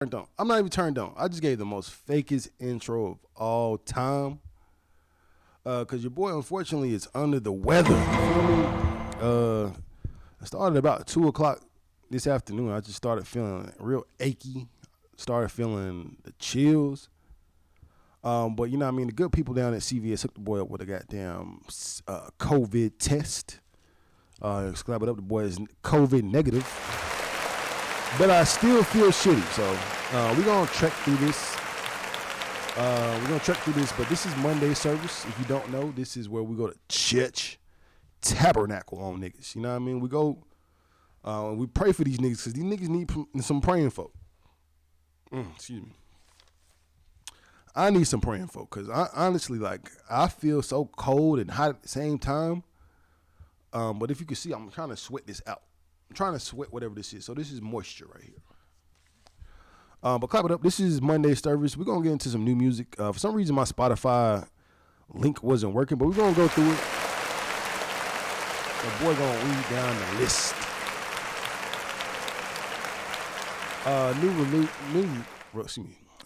Turned on. I'm not even turned on. I just gave the most fakest intro of all time. Cause your boy unfortunately is under the weather. You feel me? I started about 2 o'clock this afternoon. I just started feeling real achy. Started feeling the chills. But you know what I mean? The good people down at CVS hooked the boy up with a goddamn COVID test. Clap it up, the boy is COVID negative. But I still feel shitty, so we're gonna trek through this. But this is Monday service. If you don't know, this is where we go to church, tabernacle on niggas. You know what I mean? We go, we pray for these niggas because these niggas need some praying folk. Excuse me. I need some praying folk because I honestly, like, I feel so cold and hot at the same time. But if you can see, I'm trying to sweat this out. I'm trying to sweat whatever this is. So this is moisture right here. But clap it up. This is Monday service. We're going to get into some new music. For some reason, my Spotify link wasn't working, but we're going to go through it. The boy going to read down the list.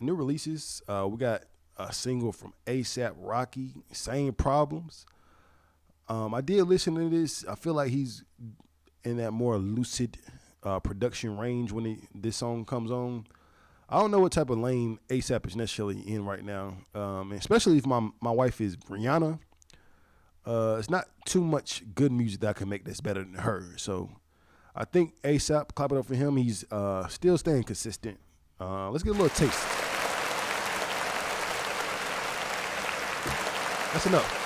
New releases. We got a single from A$AP Rocky, Same Problems. I did listen to this. I feel like he's in that more lucid production range when this song comes on. I don't know what type of lane A$AP is necessarily in right now, especially if my wife is Rihanna. It's not too much good music that I can make that's better than her. So I think A$AP, clap it up for him. He's still staying consistent. Let's get a little taste. That's enough.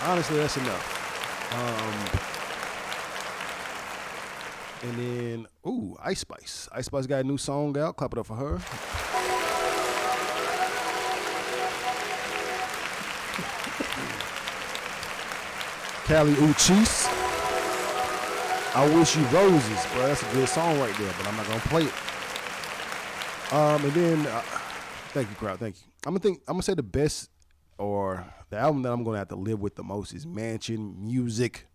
Honestly, that's enough. And then, Ice Spice. Ice Spice got a new song out. Clap it up for her. Kali Uchis. I Wish You Roses, bro. That's a good song right there, but I'm not gonna play it. And then, thank you, crowd. Thank you. I'm gonna say the best, or the album that I'm gonna have to live with the most is Mansion Music.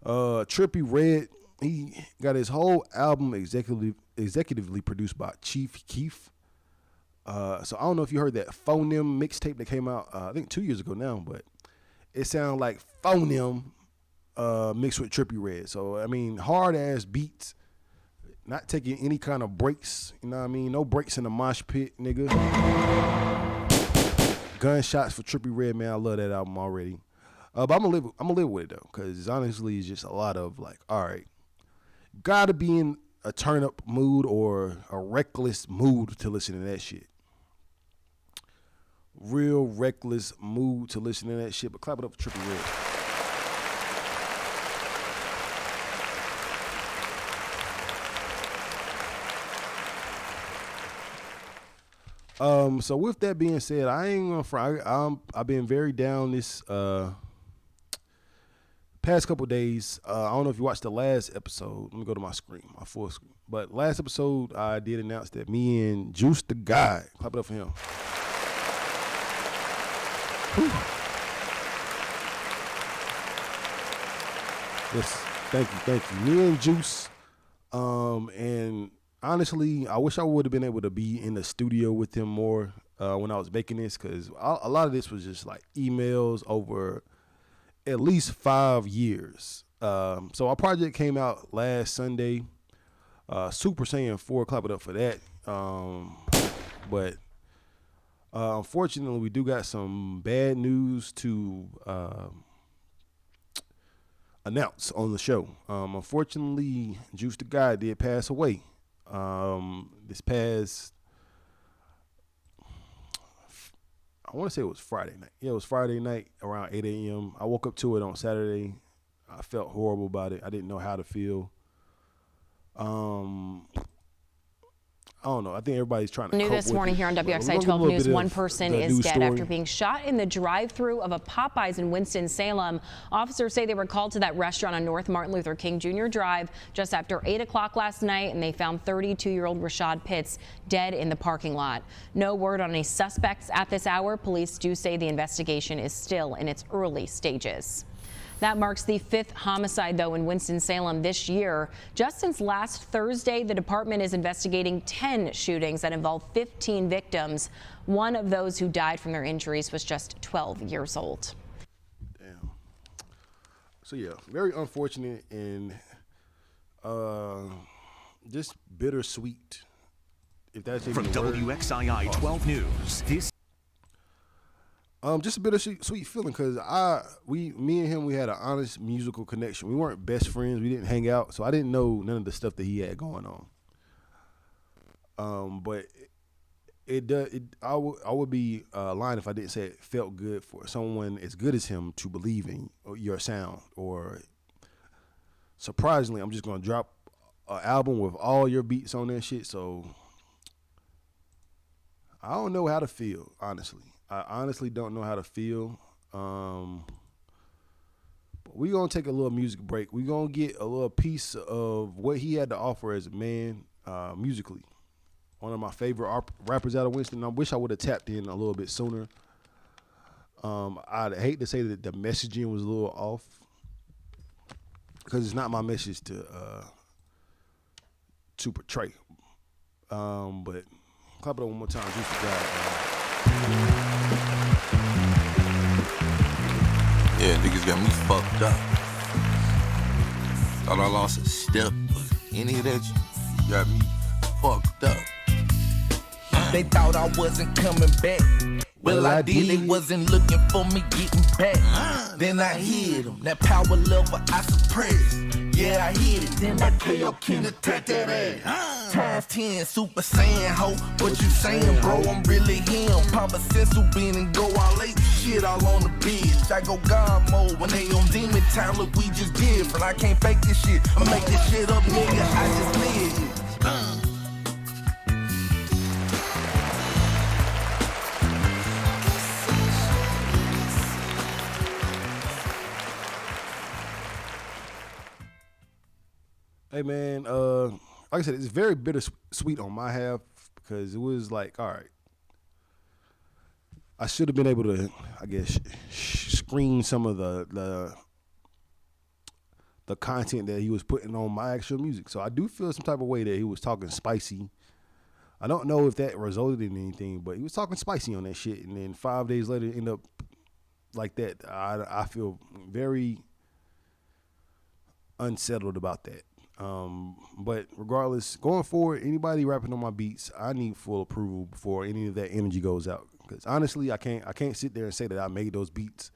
Trippie Redd, he got his whole album executively produced by Chief Keef. So I don't know if you heard that Phonem mixtape that came out, I think 2 years ago now, but it sounded like Phonem mixed with Trippie Redd. So, I mean, hard ass beats, not taking any kind of breaks, you know what I mean? No breaks in the mosh pit, nigga. Gunshots for Trippie Redd, man. I love that album already. But I'm gonna live with it though, because honestly, it's just a lot of like, all right, gotta be in a turn up mood or a reckless mood to listen to that shit. Real reckless mood to listen to that shit. But clap it up for Trippie Redd. So with that being said, I ain't gonna fry. I've been very down this past couple days. I don't know if you watched the last episode. Let me go to my screen, my full screen. But last episode, I did announce that me and Juice the God, clap it up for him. Whew. Yes, thank you. Me and Juice, and honestly, I wish I would have been able to be in the studio with him more when I was making this, because a lot of this was just like emails over at least 5 years. So our project came out last Sunday. Super Saiyan 4, clap it up for that. But unfortunately, we do got some bad news to announce on the show. Unfortunately, Juice the Guy did pass away. This past, I want to say it was Friday night. Yeah, it was Friday night around 8 a.m. I woke up to it on Saturday. I felt horrible about it. I didn't know how to feel. I don't know. I think everybody's trying to New cope this with morning it. here on But we're WXI gonna 12 give a News, bit one of person the is news dead story. after being shot in the drive-thru of a Popeyes in Winston-Salem. Officers say they were called to that restaurant on North Martin Luther King Jr. Drive just after 8 o'clock last night, and they found 32-year-old Rashad Pitts dead in the parking lot. No word on any suspects at this hour. Police do say the investigation is still in its early stages. That marks the 5th homicide, though, in Winston-Salem this year. Just since last Thursday, the department is investigating 10 shootings that involve 15 victims. One of those who died from their injuries was just 12 years old. Damn. So, yeah, very unfortunate and just bittersweet. If that's even From a word. WXII 12 News, this just a bittersweet feeling because me and him, we had an honest musical connection. We weren't best friends. We didn't hang out, so I didn't know none of the stuff that he had going on. But I would be lying if I didn't say it felt good for someone as good as him to believe in your sound. Or surprisingly, I'm just gonna drop an album with all your beats on that shit. So I don't know how to feel, honestly. I honestly don't know how to feel. But we're going to take a little music break. We're going to get a little piece of what he had to offer as a man musically. One of my favorite rappers out of Winston. I wish I would have tapped in a little bit sooner. I'd hate to say that the messaging was a little off because it's not my message to portray. But clap it up one more time. Juicy God. Yeah, niggas got me fucked up. Thought I lost a step, but any of that shit got me fucked up. They thought I wasn't coming back. Well, I did. They wasn't looking for me getting back. Then I hit them. That power level I suppressed. Yeah, I hit it. Then I KO can attack that ass. Times 10, Super Saiyan, ho. What you saying, bro? I'm really him. Papa Sensu bean and go all late. Shit all on the bitch. I go God mode when they on demon time. Look, we just different. I can't fake this shit. I make this shit up, nigga. I just live it. Hey man, like I said, it's very bittersweet on my half because it was like, all right, I should have been able to, I guess, screen some of the content that he was putting on my actual music. So I do feel some type of way that he was talking spicy. I don't know if that resulted in anything, but he was talking spicy on that shit, and then 5 days later, end up like that. I feel very unsettled about that. But regardless, going forward, anybody rapping on my beats, I need full approval before any of that energy goes out. Because honestly, I can't sit there and say that I made those beats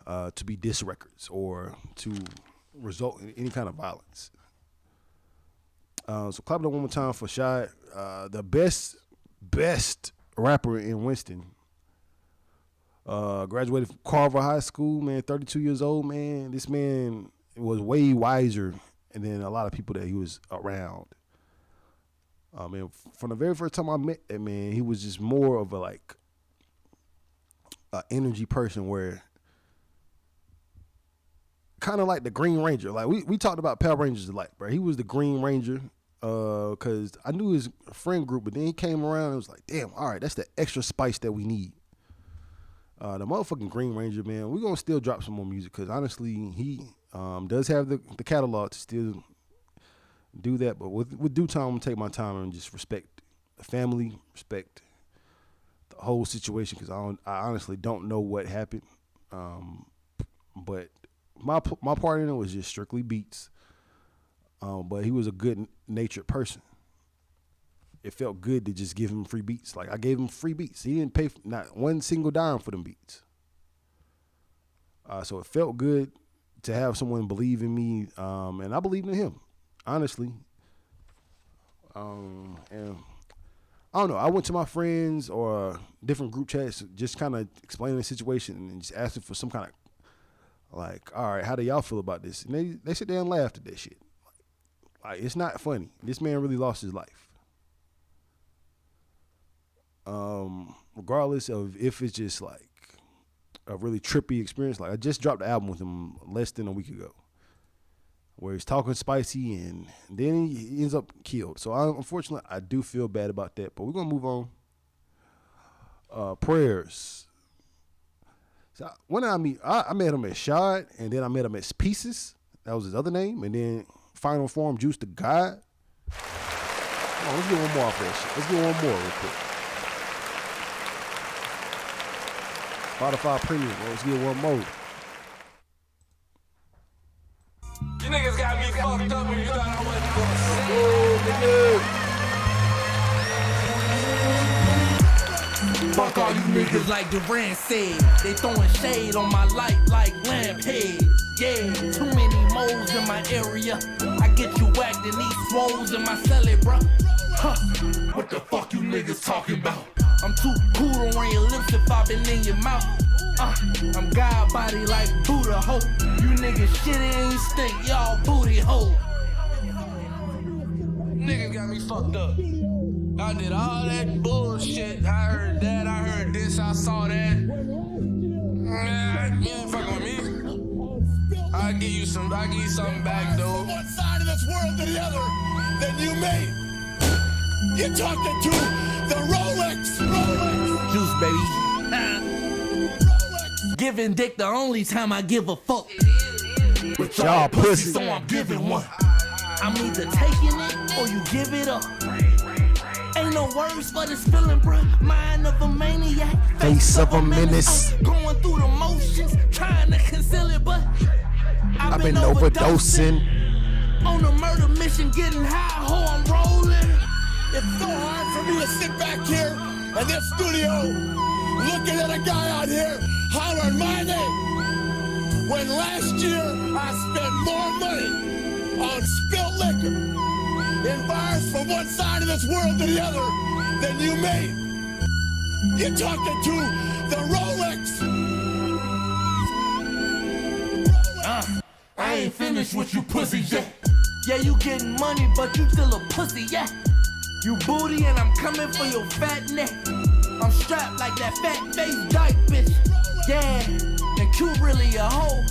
to be diss records or to result in any kind of violence. So clap it up one more time for Shy, the best rapper in Winston. Graduated from Carver High School, man, 32 years old, man. This man was way wiser than a lot of people that he was around. And from the very first time I met that man, he was just more of a energy person where kind of like the Green Ranger. Like we talked about Power Rangers a lot, bro. He was the Green Ranger because I knew his friend group, but then he came around and was like, damn, all right, that's the extra spice that we need. The motherfucking Green Ranger, man, we're going to still drop some more music because honestly, he does have the catalog to still do that. But with due time, I'm going to take my time and just respect the family, respect the whole situation because I honestly don't know what happened. But my part in it was just strictly beats. But he was a good-natured person. It felt good to just give him free beats. Like I gave him free beats. He didn't pay not one single dime for them beats. So it felt good to have someone believe in me, and I believed in him, honestly. And I don't know. I went to my friends or different group chats, just kind of explaining the situation and just asking for some kind of like, all right, how do y'all feel about this? And they sit there and laughed at that shit. Like it's not funny. This man really lost his life. Regardless of if it's just like a really trippy experience. Like I just dropped the album with him less than a week ago where he's talking spicy and then he ends up killed. So unfortunately, I do feel bad about that, but we're going to move on. Prayers. So when I met him at Shad, and then I met him at Pieces. That was his other name. And then Final Form, Juice the God. Come on, let's get one more off that shit. Let's get one more real quick. Spotify Premium. Let's get one more. You niggas got me fucked up and you thought I wasn't gonna say. Fuck all you niggas like Durant said. They throwing shade on my life like lampheads. Yeah, too many moles in my area. I get you whacked in these swoles in my celly, bruh. Huh, what the fuck you niggas talking about? I'm too cool to run your lips if I been in your mouth. I'm God body like Buddha ho. You niggas shitty and you stink, y'all booty ho. Niggas got me fucked up. I did all that bullshit. I heard that, I heard this, I saw that. You ain't fucking with me. I'll give you something back, though. From one side of this world to the other than you made. You're talking to the Rolex. Juice, baby. Giving dick the only time I give a fuck. But y'all pussy. So I'm giving one. I'm either taking it or you give it up. Ain't no words for this feeling, bruh. Mind of a maniac, Face of a menace. Going through the motions, trying to conceal it, but I've been overdosing. On a murder mission, getting high, ho, I'm rolling. It's so hard for me to sit back here in this studio looking at a guy out here hollering my name. When last year I spent more money on spilled liquor in bars from one side of this world to the other than you made. You're talking to the Rolex. I ain't finished with you pussies yet. Yeah, you getting money, but you still a pussy, yeah. You booty and I'm coming for your fat neck. I'm strapped like that fat face dyke bitch. Yeah, and Q really a hoe.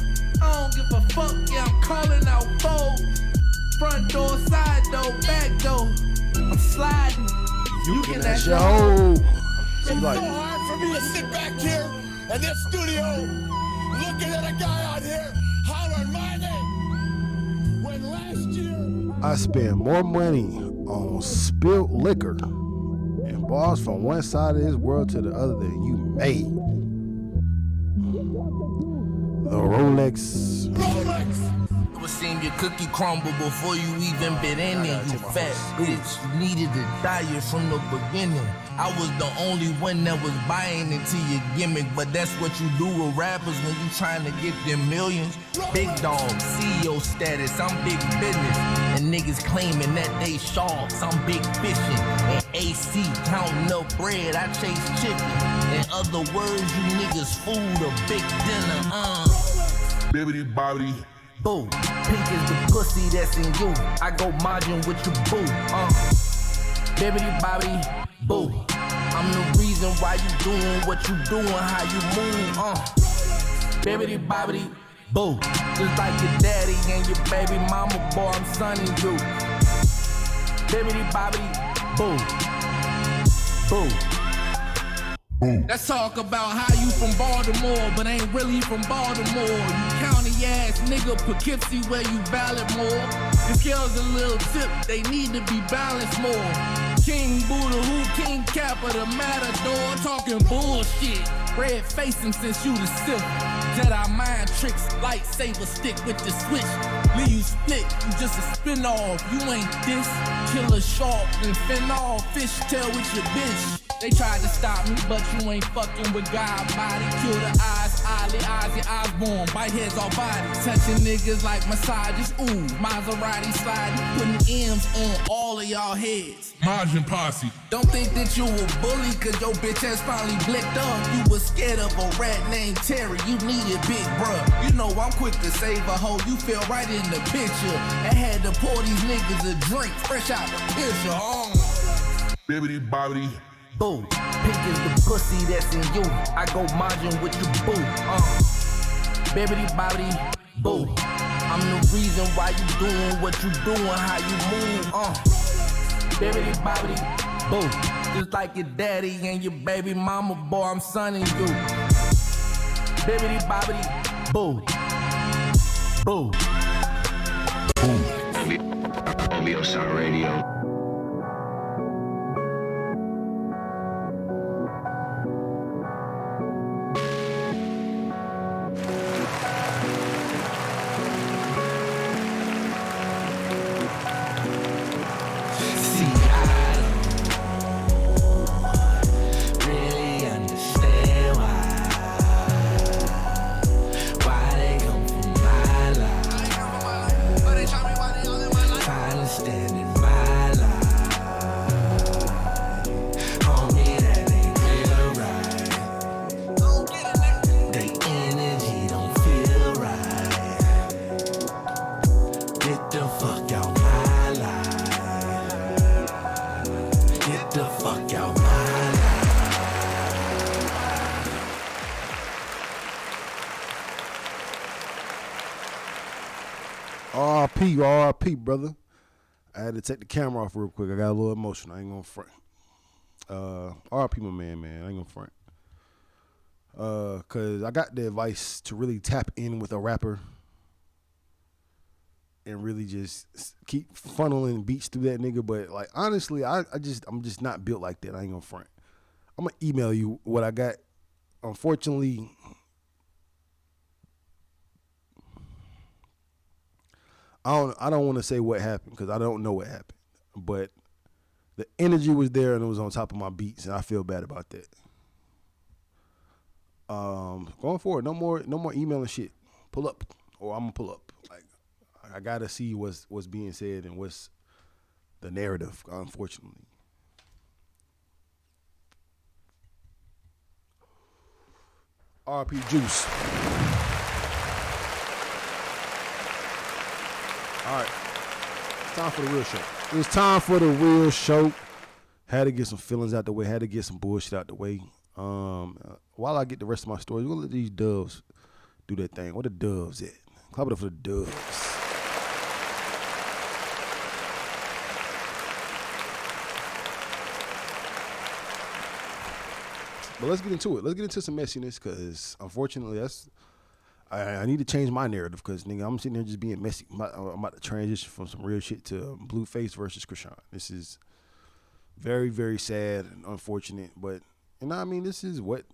I don't give a fuck, yeah, I'm calling out foes. Front door, side door, back door. I'm sliding. You can That's ask your your hoe. It's See, so like, hard for me to sit back here in this studio looking at a guy out here hollering my name. When last year I spend more money on spilled liquor and bars from one side of this world to the other than you made. The Rolex. It would seem your cookie crumble before you even bit in it, you fat bitch. You needed to die from the beginning. I was the only one that was buying into your gimmick, but that's what you do with rappers when you trying to get them millions. Big dog, CEO status, I'm big business. And niggas claiming that they sharks, I'm big fishing. And AC counting up bread, I chase chicken. In other words, you niggas food a big dinner, Bibbidi bobbidi. Boo, pink is the pussy that's in you. I go margin with you, boo. Bibbidi bobbidi, boo. I'm the reason why you doing what you doing, how you move. Bibbidi bobbidi, boo. Just like your daddy and your baby mama, boy, I'm sunning you. Bibbidi bobbidi, boo. Boo. Let's talk about how you from Baltimore, but ain't really from Baltimore. You county ass nigga, Poughkeepsie where you ballot more. The scales a little tip, they need to be balanced more. King Buddha, who King Kappa, the matador, talking bullshit. Red face him since you the Sith. Jedi mind tricks, lightsaber stick with the switch. Leave you split, you just a spin-off. You ain't this, killer shark and phenol, fish tail with your bitch. They tried to stop me, but you ain't fucking with God body. Kill the eyes, Ozzy Osbourne, bite heads all body. Touching niggas like massages, ooh, Maserati sliding. Putting M's on all of y'all heads. Margin posse. Don't think that you a bully, cause your bitch ass finally blicked up. You was scared of a rat named Terry, you needed big bruh. You know I'm quick to save a hoe, you fell right in the picture. I had to pour these niggas a drink, fresh out the picture. Bibbidi bobbidi. Boo, pink is the pussy that's in you. I go margin with you, boo. Bibbidi bobbidi, boo. I'm the reason why you doing what you doing, how you move. Bibbidi bobbidi, boo. Just like your daddy and your baby mama, boy, I'm sunning you. bibbity bobbity boo. Boo. OVO Sound Radio. R.I.P. brother. I had to take the camera off real quick. I got a little emotional. I ain't gonna front. R.I.P. my man. I ain't gonna front. Cause I got the advice to really tap in with a rapper and really just keep funneling beats through that nigga. But like honestly, I'm just not built like that. I ain't gonna front. I'm gonna email you what I got. Unfortunately, I don't want to say what happened because I don't know what happened. But the energy was there and it was on top of my beats, and I feel bad about that. Going forward, no more emailing shit. Pull up, or I'm gonna pull up. Like I gotta see what's being said and what's the narrative. Unfortunately, RP Juice. All right, it's time for the real show. It's time for the real show. Had to get some feelings out the way. Had to get some bullshit out the way. While I get the rest of my stories, we're gonna let these doves do their thing. Where the doves at? Clap it up for the doves. But let's get into it. Let's get into some messiness because unfortunately I need to change my narrative because, nigga, I'm sitting there just being messy. I'm about to transition from some real shit to Blueface versus Krishan. This is very, very sad and unfortunate, but, you know what I mean? This is what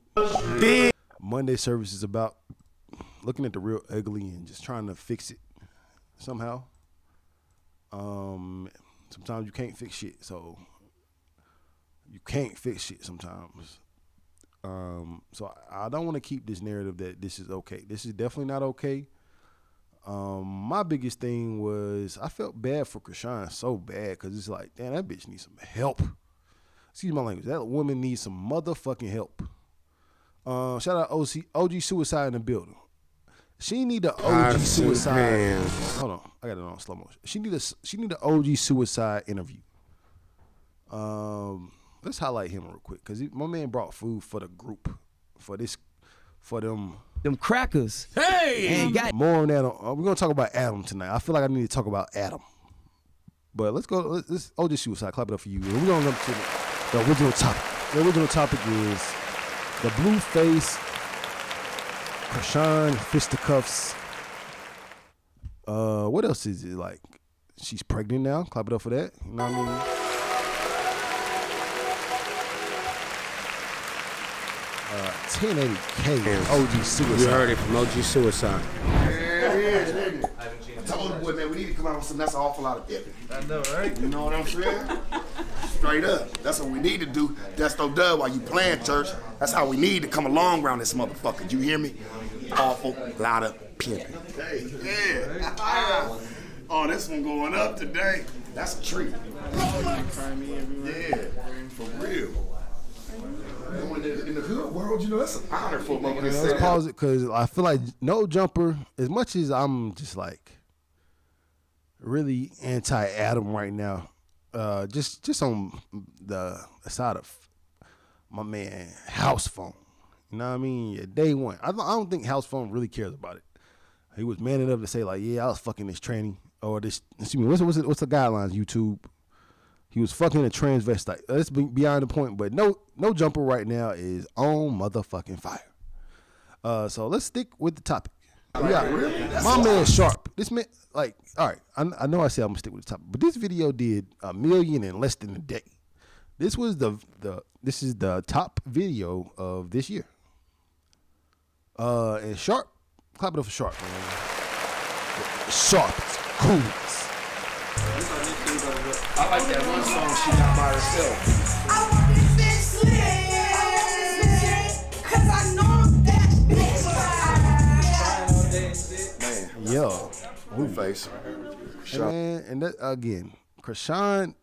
Monday service is about, looking at the real ugly and just trying to fix it somehow. Sometimes you can't fix shit, so you can't fix shit sometimes. So I don't want to keep this narrative that this is okay. This is definitely not okay. My biggest thing was I felt bad for Krishan so bad because it's like, damn, that bitch needs some help. Excuse my language. That woman needs some motherfucking help. Shout out OG Suicide in the building. She need the OG Suicide. Hold on, I got it on slow motion. She need a OG Suicide interview. Let's highlight him real quick because my man brought food for the group, for them crackers. Hey! More on that. We're gonna talk about Adam tonight. I feel like I need to talk about Adam. But let's go. Let's OG Suicide. Clap it up for you. And we're gonna go to the original topic. The original topic is the Blueface, Krishan fisticuffs. What else is it like? She's pregnant now. Clap it up for that. You know what I mean? 1080K OG Suicide. You heard it from OG Suicide. Yeah. I told the boy, man, we need to come out with some. That's an awful lot of effort. I know, right? You know what I'm saying? Straight up. That's what we need to do. That's no dub while you playing church. That's how we need to come along around this motherfucker. You hear me? Awful lot of pimping. Hey, yeah. Oh, this one going up today. That's a treat. Yeah, for real. In the hood world, you know, that's an honor for a motherfucker to say Let's pause it because I feel like No Jumper, as much as I'm just like really anti-Adam right now, just on the side of my man House Phone. You know what I mean? Yeah, day one. I don't think House Phone really cares about it. He was man enough to say like, yeah, I was fucking this tranny or this. Excuse me, what's the guidelines? YouTube. He was fucking a transvestite. That's beyond the point. But no Jumper right now is on motherfucking fire. So let's stick with the topic. We got my man Sharp. This man, like, all right, I know I said I'm gonna stick with the topic, but this video did 1 million in less than a day. This was this is the top video of this year. And Sharp, clap it up for Sharp, man. Sharp, coolness. I like that one song she got by herself. I want this bitch lit, 'cause I know that bitch. Man, Yo, Blueface. and that again, Krishan.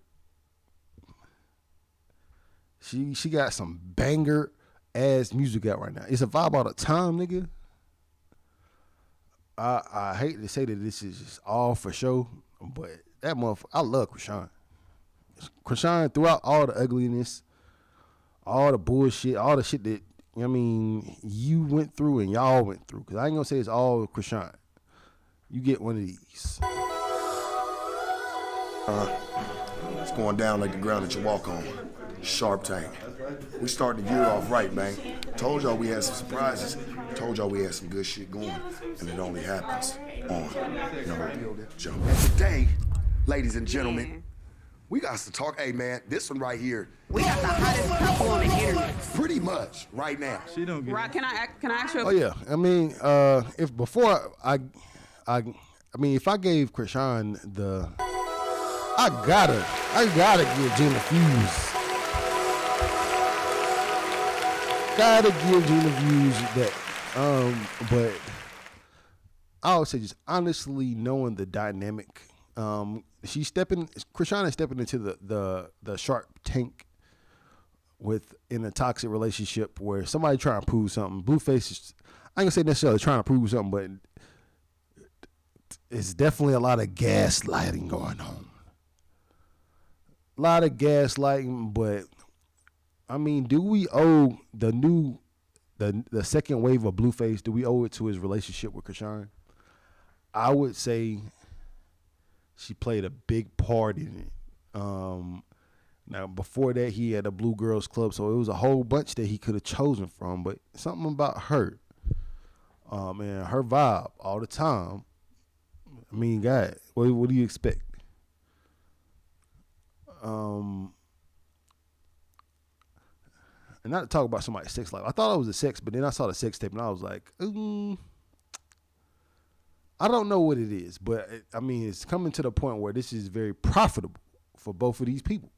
She got some banger ass music out right now. It's a vibe all the time, nigga. I hate to say that this is just all for show, but that motherfucker, I love Krishan. Krishan, throughout all the ugliness, all the bullshit, all the shit that, I mean, you went through and y'all went through, because I ain't gonna say it's all Krishan. You get one of these. It's going down like the ground that you walk on. Sharp Tank. We started the year off right, man. Told y'all we had some surprises. Told y'all we had some good shit going. And it only happens on No Jump. Today, ladies and gentlemen, we got to talk. Hey, man, this one right here. We got the hottest couple on the internet. Pretty much right now. She don't get Right, can I ask you? Oh yeah, I mean, if before I mean, if I gave Krishan I gotta give Gina Fuse. Gotta give Gina Fuse that. But I would say just honestly knowing the dynamic. Krishan is stepping into the Sharp Tank in a toxic relationship where somebody trying to prove something. Blueface is, I ain't gonna say necessarily trying to prove something, but it's definitely a lot of gaslighting going on. A lot of gaslighting, but I mean, do we owe the second wave of Blueface, do we owe it to his relationship with Krishan? I would say she played a big part in it. Now, before that, he had a Blue Girls Club, so it was a whole bunch that he could have chosen from, but something about her, and her vibe all the time. I mean, God, what do you expect? And not to talk about somebody's sex life. I thought it was a sex, but then I saw the sex tape and I was like, I don't know what it is, but I mean, it's coming to the point where this is very profitable for both of these people.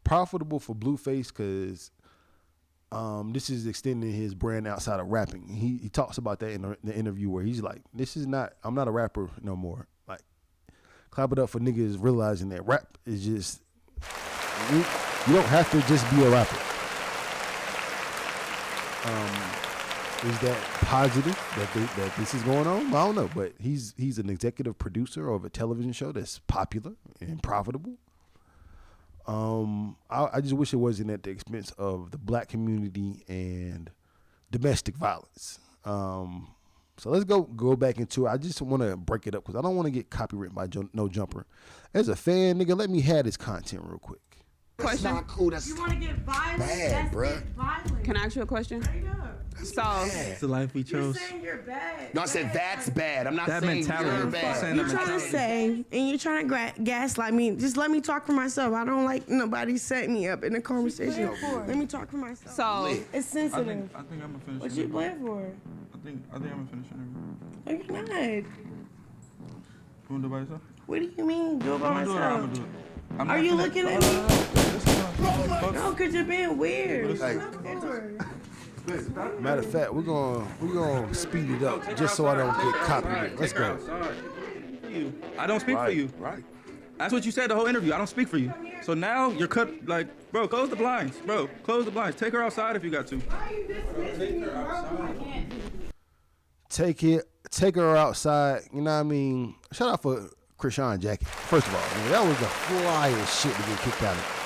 Profitable for Blueface because this is extending his brand outside of rapping. He talks about that in the interview where he's like, I'm not a rapper no more. Like, clap it up for niggas realizing that rap is just, you don't have to just be a rapper. Is that positive that this is going on? I don't know, but he's an executive producer of a television show that's popular and profitable. I just wish it wasn't at the expense of the black community and domestic violence. So let's go back into it. I just want to break it up because I don't want to get copywritten by No Jumper. As a fan, nigga, let me have this content real quick. That's not cool. That's You want to get violent? bad, bruh. Can I ask you a question? So, It's the life we chose. You're saying you're bad. No, I said that's bad. I'm not That saying mentality. you're bad. Saying You're that trying to mentality. say, and you're trying to gaslight me. Just let me talk for myself. I don't like nobody set me up in a conversation. Let me talk for myself. so It's I sensitive. think I'm gonna finish. What the you interview. playing for? I think I'm gonna finish the interview. No, you're not. You wanna do it by yourself? What do you mean? Do it by I'm gonna do it. I'm myself. gonna do it. I'm Are not you gonna- looking at me? No, because you're being weird. Hey. Matter of fact, we're gonna speed it up just so I don't get copyrighted. Let's go. I don't speak for you. Right. That's what you said the whole interview. I don't speak for you. So now you're cut. Like, bro, close the blinds. Bro, close the blinds. Take her outside if you got to. Take her outside. You know what I mean? Shout out for Krishan Jacket. First of all, man, that was the flyest shit to get kicked out of.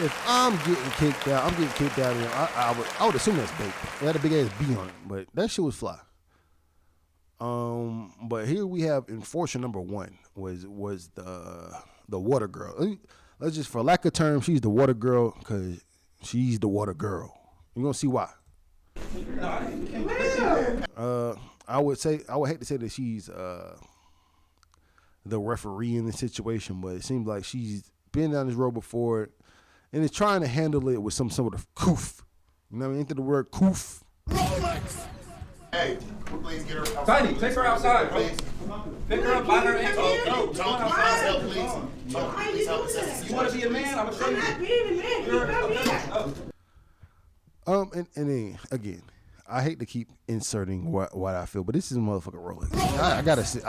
If I'm getting kicked out, I'm getting kicked out of it. I would assume that's bait. It had a big ass B on it, but that shit was fly. But here we have enforcer number one was the water girl. Let's just, for lack of term, she's the water girl because she's the water girl. You're gonna see why. I would hate to say that she's the referee in the situation, but it seems like she's been down this road before and is trying to handle it with some sort of coof. You know what I mean? Into the word coof. Hey, please get her outside. Tidy, take her outside, please. Pick her up by her ankle. No, don't help, please. Why you doing that? You want to be a man? I'm going to show I'm you. not being a man. You come here. And then again, I hate to keep inserting what I feel, but this is a motherfucking Rolex. I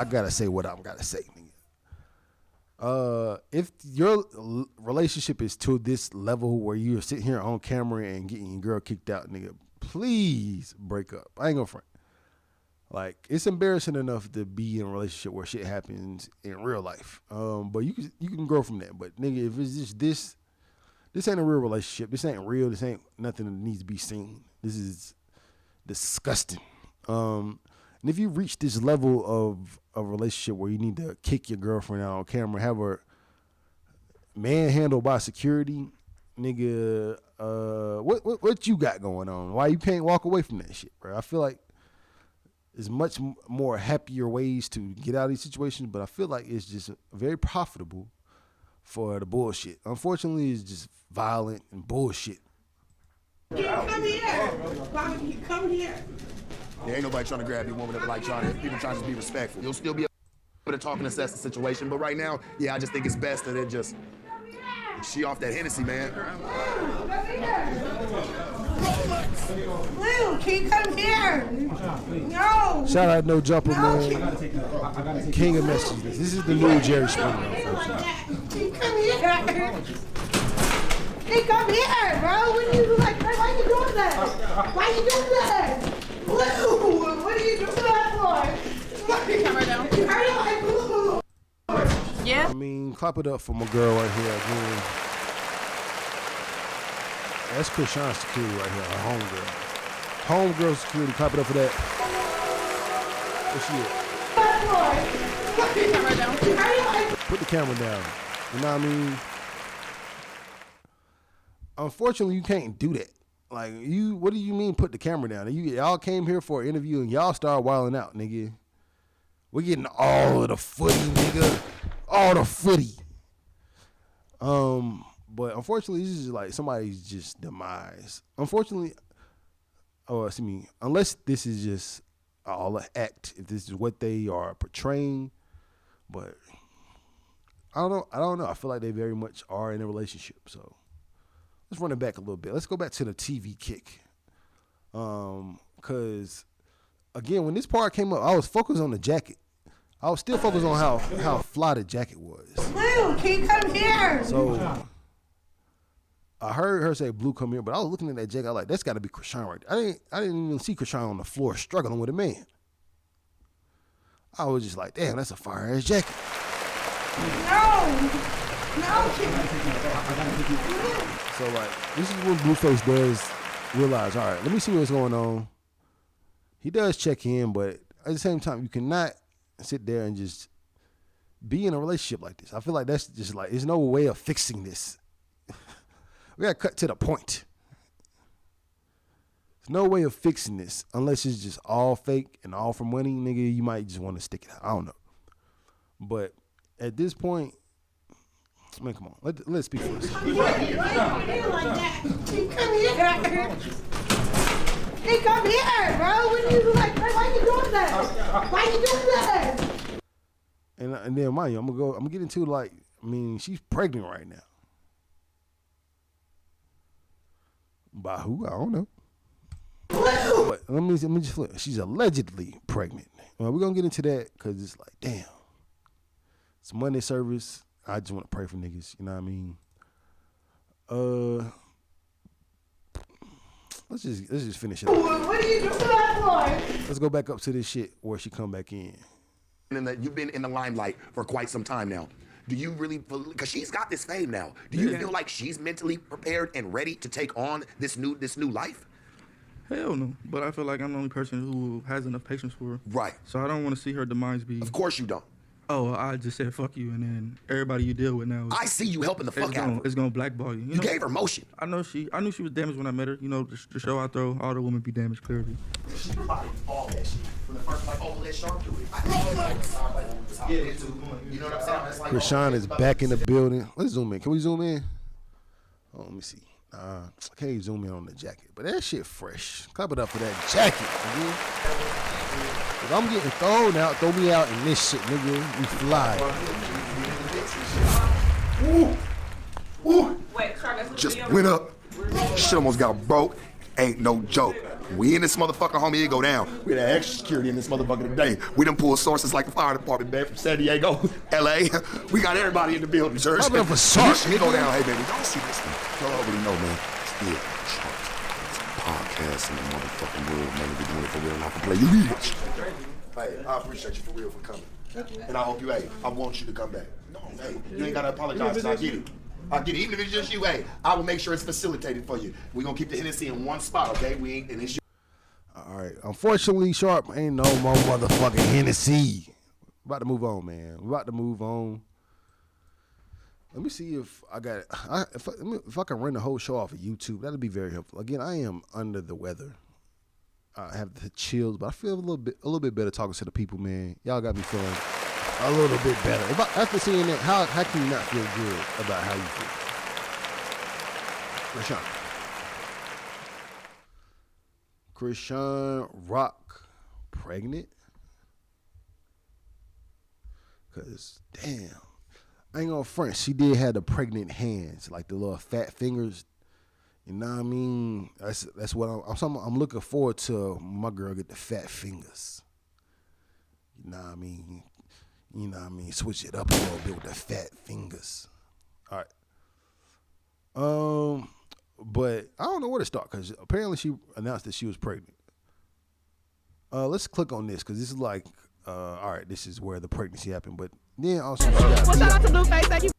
gotta say what I'm gotta say, nigga. If your relationship is to this level where you're sitting here on camera and getting your girl kicked out, nigga, please break up. I ain't gonna front. Like, it's embarrassing enough to be in a relationship where shit happens in real life. But you can grow from that. But nigga, if it's just this ain't a real relationship. This ain't real. This ain't nothing that needs to be seen. This is disgusting. And if you reach this level of a relationship where you need to kick your girlfriend out on camera, have her manhandled by security, nigga, what you got going on? Why you can't walk away from that shit, bro? I feel like there's much more happier ways to get out of these situations, but I feel like it's just very profitable for the bullshit. Unfortunately, it's just violent and bullshit. Come here. Bobby, come here. There ain't nobody trying to grab you, woman. Like people trying to be respectful. You'll still be able to talk and assess the situation, but right now, yeah, I just think it's best that it just she off that Hennessy, man. Blue, can you come here? No. Shout out No Jumper, man. King of messages. This is the new Jerry Springer, unfortunately. Can you come here? Hey, come here, bro. What are you like? Why are you doing that? Why are you doing that? Blue, what are you doing that for? Camera down. Hurry, Blue. Yeah. I mean, clap it up for my girl right here again. That's Krishan Security right here, her homegirl. Homegirl security, clap it up for that. What's she at? Camera down. Put the camera down. You know what I mean? Unfortunately, you can't do that. Like, what do you mean put the camera down? Y'all came here for an interview and y'all start wilding out, nigga. We're getting all of the footy, nigga. All the footy. But unfortunately, this is like somebody's just demise. Unfortunately, unless this is just all an act, if this is what they are portraying, but I don't know. I feel like they very much are in a relationship. So let's run it back a little bit. Let's go back to the TV kick. Because again, when this part came up, I was focused on the jacket. I was still focused on how fly the jacket was. Blue, can you come here? So I heard her say, "Blue, come here," but I was looking at that jacket. I was like, that's got to be Krishan right there. I didn't even see Krishan on the floor struggling with a man. I was just like, damn, that's a fire ass jacket. No. So like, this is when Blueface does realize, all right, let me see what's going on. He does check in, but at the same time, you cannot sit there and just be in a relationship like this. I feel like that's just like, there's no way of fixing this. We gotta cut to the point. There's no way of fixing this unless it's just all fake and all for money, nigga. You might just want to stick it out. I don't know. But at this point, man, come on. Let's speak for us. Come here. Come here. Hey, come here, bro. What are you like? Why are you doing that? Why are you doing that? And then mind you, I'm gonna get into like, I mean, she's pregnant right now. By who? I don't know. But let me just flip. She's allegedly pregnant. Well, we're gonna get into that because it's like, damn. It's Monday service. I just want to pray for niggas. You know what I mean? Let's just finish it. What are you doing that for? Let's go back up to this shit where she come back in. And that you've been in the limelight for quite some time now. Do you really, because she's got this fame now, do you feel like she's mentally prepared and ready to take on this new life? Hell no. But I feel like I'm the only person who has enough patience for her. Right. So I don't want to see her demise be. Of course you don't. Oh, I just said fuck you, and then everybody you deal with now. I see you helping the fuck out of her. It's gonna blackball you. You gave her motion. I knew she was damaged when I met her. You know, the show I throw, all the women be damaged clearly. She probably all that shit from the first like, oh, let Sharp do it. You know what I'm saying? It's like, Krishan is back in the building. Let's zoom in. Can we zoom in? Oh, let me see. I can't zoom in on the jacket, but that shit fresh. Clap it up for that jacket, nigga. If I'm getting thrown out, throw me out in this shit, nigga. We fly. Ooh. Just went up. Shit almost got broke. Ain't no joke. We in this motherfucker, homie, it go down. We had extra security in this motherfucker today. We done pulled sources like the fire department, man, from San Diego, LA. We got everybody in the building, church. Clap it up for Sark, Shit go down. Hey, baby, don't see this thing. Y'all already know, man. Still, Sharp. It's a podcast in the motherfucking world, man. We doing it for real, not for play. You bitch. Hey, I appreciate you for real for coming. And I hope you, hey, I want you to come back. No, hey, you ain't gotta apologize, 'cause I get it. I get it. Even if it's just you, hey, I will make sure it's facilitated for you. We're gonna keep the Hennessy in one spot, okay? We ain't, and it's you. All right. Unfortunately, Sharp ain't no more motherfucking Hennessy. About to move on, man. We're about to move on. Let me see if I got it. If I can run the whole show off of YouTube, that'd be very helpful. Again, I am under the weather. I have the chills, but I feel a little bit better talking to the people, man. Y'all got me feeling a little bit better. After seeing that, how can you not feel good about how you feel? Krishan Rock pregnant? Cause damn, I ain't gonna front. She did have the pregnant hands, like the little fat fingers. You know what I mean? That's what I'm looking forward to. My girl get the fat fingers. You know what I mean? You know what I mean? Switch it up a little bit with the fat fingers. All right. But I don't know where to start because apparently she announced that she was pregnant. Let's click on this because this is like, all right, this is where the pregnancy happened. But then also, shout out to Blueface. Thank you.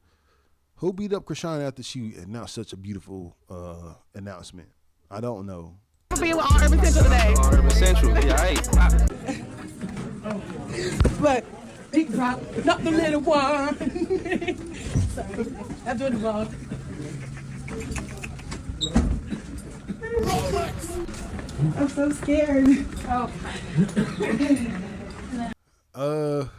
Who beat up Krishan after she announced such a beautiful announcement? I don't know. Being with All Urban Central today. All Urban Central, yeah, But big drop, not the little one. Sorry, I'm doing it wrong. I'm so scared. Oh.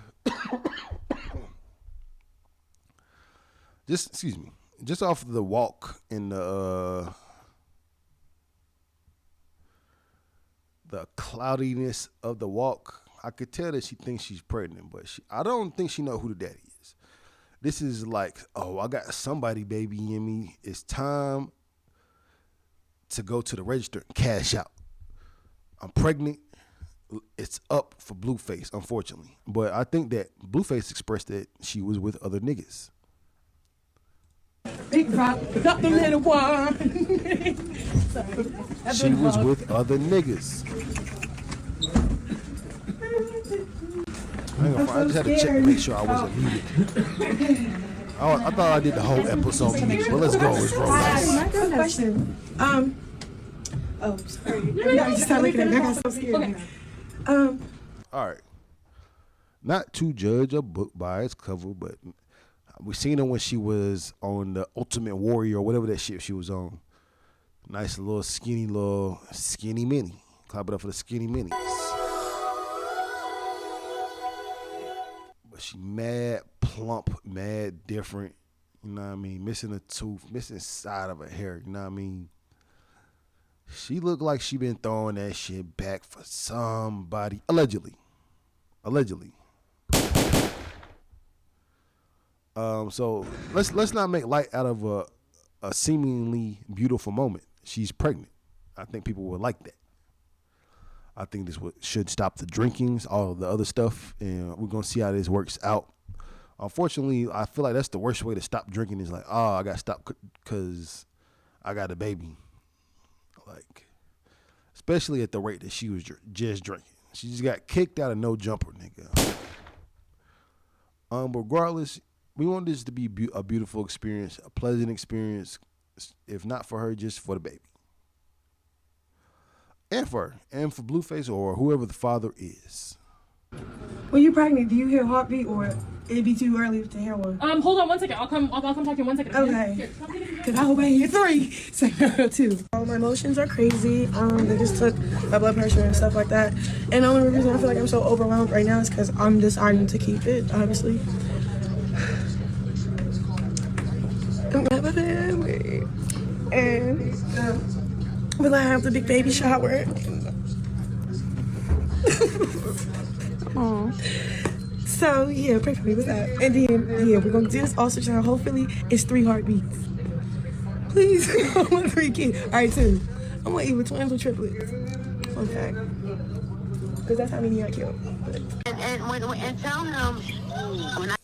Just off the walk in the cloudiness of the walk, I could tell that she thinks she's pregnant, but I don't think she know who the daddy is. This is like, oh, I got somebody baby in me. It's time to go to the register and cash out. I'm pregnant. It's up for Blueface, unfortunately. But I think that Blueface expressed that she was with other niggas. Big drop, not the little one. She was with other niggas. I just had to check to make sure I wasn't muted. I thought I did the whole episode muted, but let's go. It's rolling. Question. Oh, sorry. I just started looking at me. I got so scared. All right. Not to judge a book by its cover, but we seen her when she was on the Ultimate Warrior or whatever that shit she was on. Nice little skinny mini. Clap it up for the skinny minis. But she mad plump, mad different. You know what I mean? Missing a tooth, missing side of her hair. You know what I mean? She looked like she been throwing that shit back for somebody. Allegedly. So let's not make light out of a seemingly beautiful moment. She's pregnant. I think people would like that. I think this should stop the drinkings, all the other stuff, and we're gonna see how this works out. Unfortunately, I feel like that's the worst way to stop drinking is like, oh, I gotta stop because I got a baby. Like, especially at the rate that she was just drinking. She just got kicked out of no jumper, nigga. But regardless, we want this to be a beautiful experience, a pleasant experience, if not for her, just for the baby. And for her, and for Blueface or whoever the father is. When you're pregnant, do you hear a heartbeat or it'd be too early to hear one. Hold on 1 second. I'll come talk to you in 1 second. Okay. Because I hope I hear 3. So no, 2. All my emotions are crazy. They just took my blood pressure and stuff like that. And the only reason I feel like I'm so overwhelmed right now is because I'm deciding to keep it, obviously. I'm not my family. And will I have the big baby shower? So yeah, pray for me with that. And then yeah, we're gonna do this ultrasound. Hopefully it's 3 heartbeats. Please, I want 3 kids. All right, 2. I want either twins or triplets. Fun fact, because that's how many I killed. And tell him when I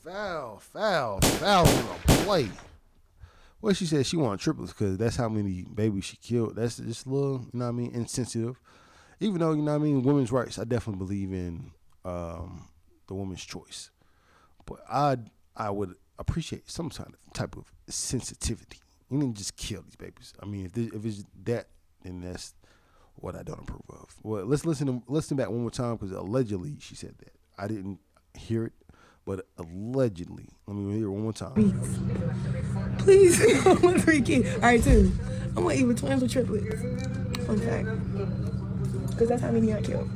Foul on the play. Well, she said she wanted triplets because that's how many babies she killed. That's just a little, you know what I mean, insensitive. Even though, you know what I mean, women's rights, I definitely believe in the woman's choice. But I would appreciate some type of sensitivity. You didn't just kill these babies. I mean, if it's that, then that's what I don't approve of. Well, let's listen back one more time because allegedly she said that. I didn't hear it, but allegedly. Let me hear it one more time. Please, I want 3 kids. All right, 2. I want either twins or triplets. Fun fact, because that's how many I killed.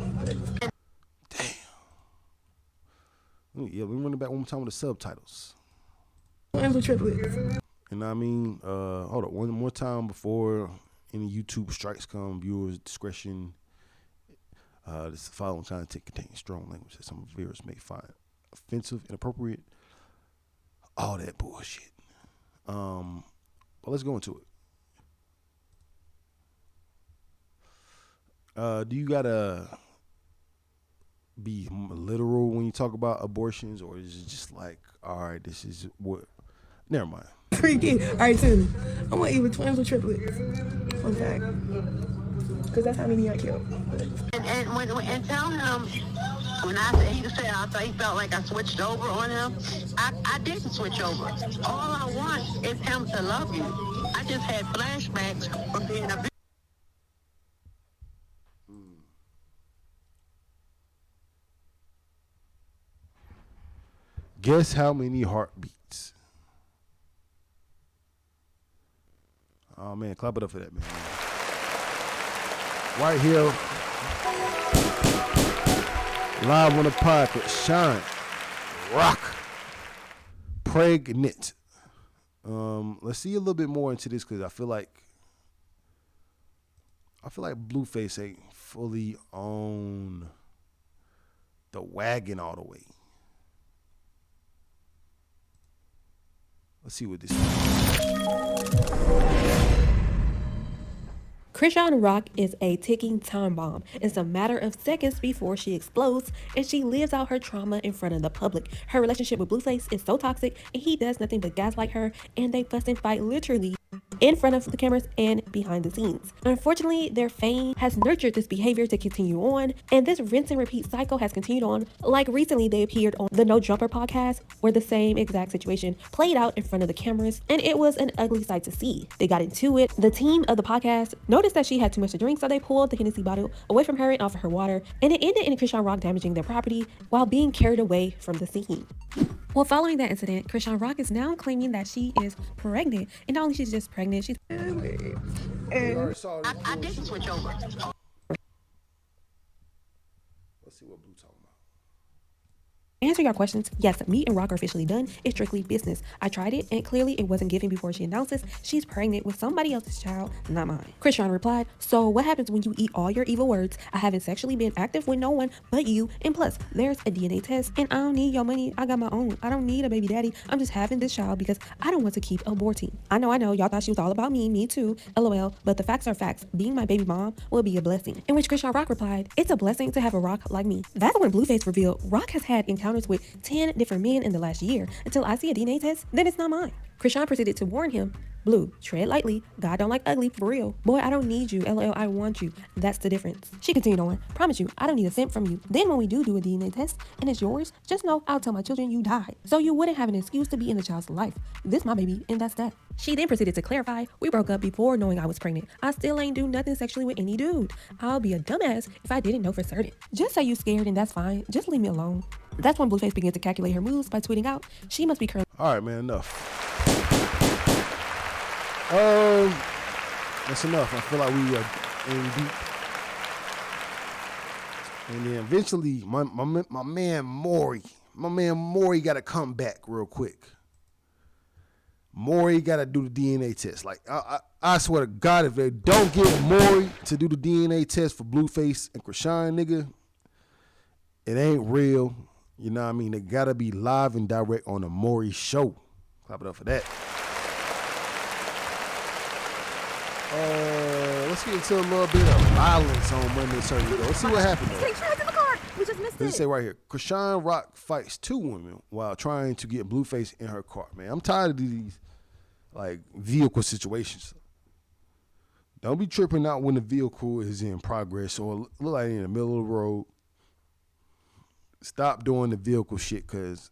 Yeah, let me run it back one more time with the subtitles. Twins or triplets. And I mean, hold up, one more time before any YouTube strikes come. Viewers' discretion. This following content contains strong language that some viewers may find offensive, inappropriate, all that bullshit. But let's go into it. Do you gotta be literal when you talk about abortions, or is it just like, all right, this is what? Never mind. 3 kids. All right, 2. I want either twins or triplets. Fun fact, because that's how many I killed. and tell him when I said he felt like I switched over on him. I didn't switch over. All I want is him to love you. I just had flashbacks from being a. Guess how many heartbeats? Oh man, clap it up for that, man. Right here, live on the pod with Sean Rock, pregnant. Let's see a little bit more into this because I feel like Blueface ain't fully on the wagon all the way. Let's see what this is. Chrisean Rock is a ticking time bomb. It's a matter of seconds before she explodes, and she lives out her trauma in front of the public. Her relationship with Blueface is so toxic, and he does nothing but gaslight her, and they fuss and fight literally in front of the cameras and behind the scenes. Unfortunately, their fame has nurtured this behavior to continue on, and this rinse and repeat cycle has continued on. Like recently, they appeared on the No Jumper podcast, where the same exact situation played out in front of the cameras, and it was an ugly sight to see. They got into it. The team of the podcast noticed that she had too much to drink, so they pulled the Hennessy bottle away from her and offered her water, and it ended in Chrisean Rock damaging their property while being carried away from the scene. Well, following that incident, Chrisean Rock is now claiming that she is pregnant, and not only she's just pregnant, she's I didn't switch over. Let's see what Blue talking about. Answer your questions. Yes, me and Rock are officially done. It's strictly business. I tried it, and clearly it wasn't given before she announces she's pregnant with somebody else's child, not mine. Chrisean replied, so what happens when you eat all your evil words? I haven't sexually been active with no one but you, and plus, there's a DNA test, and I don't need your money. I got my own. I don't need a baby daddy. I'm just having this child because I don't want to keep aborting. I know. Y'all thought she was all about me too, LOL, but the facts are facts. Being my baby mom will be a blessing. In which Chrisean Rock replied, it's a blessing to have a Rock like me. That's when Blueface revealed Rock has had encounters with 10 different men in the last year. Until I see a DNA test, then it's not mine. Chrisean proceeded to warn him, Blue, tread lightly. God don't like ugly, for real. Boy, I don't need you. LOL, I want you. That's the difference. She continued on, promise you, I don't need a cent from you. Then when we do a DNA test and it's yours, just know I'll tell my children you died. So you wouldn't have an excuse to be in the child's life. This my baby, and that's that. She then proceeded to clarify, we broke up before knowing I was pregnant. I still ain't do nothing sexually with any dude. I'll be a dumbass if I didn't know for certain. Just say you scared and that's fine. Just leave me alone. That's when Blueface began to calculate her moves by tweeting out, she must be currently. All right, man, enough. That's enough. I feel like we are in deep. And then eventually, my man Maury got to come back real quick. Maury got to do the DNA test. Like, I swear to God, if they don't get Maury to do the DNA test for Blueface and Chrisean, nigga, it ain't real. You know what I mean? They got to be live and direct on the Maury show. Clap it up for that. Let's get into a little bit of violence on Monday Sunday. Let's see what happened. He's trapped in the car. We just missed Let's say right here, Chrisean Rock fights 2 women while trying to get Blueface in her car. Man, I'm tired of these like vehicle situations. Don't be tripping out when the vehicle is in progress or look like in the middle of the road. Stop doing the vehicle shit, because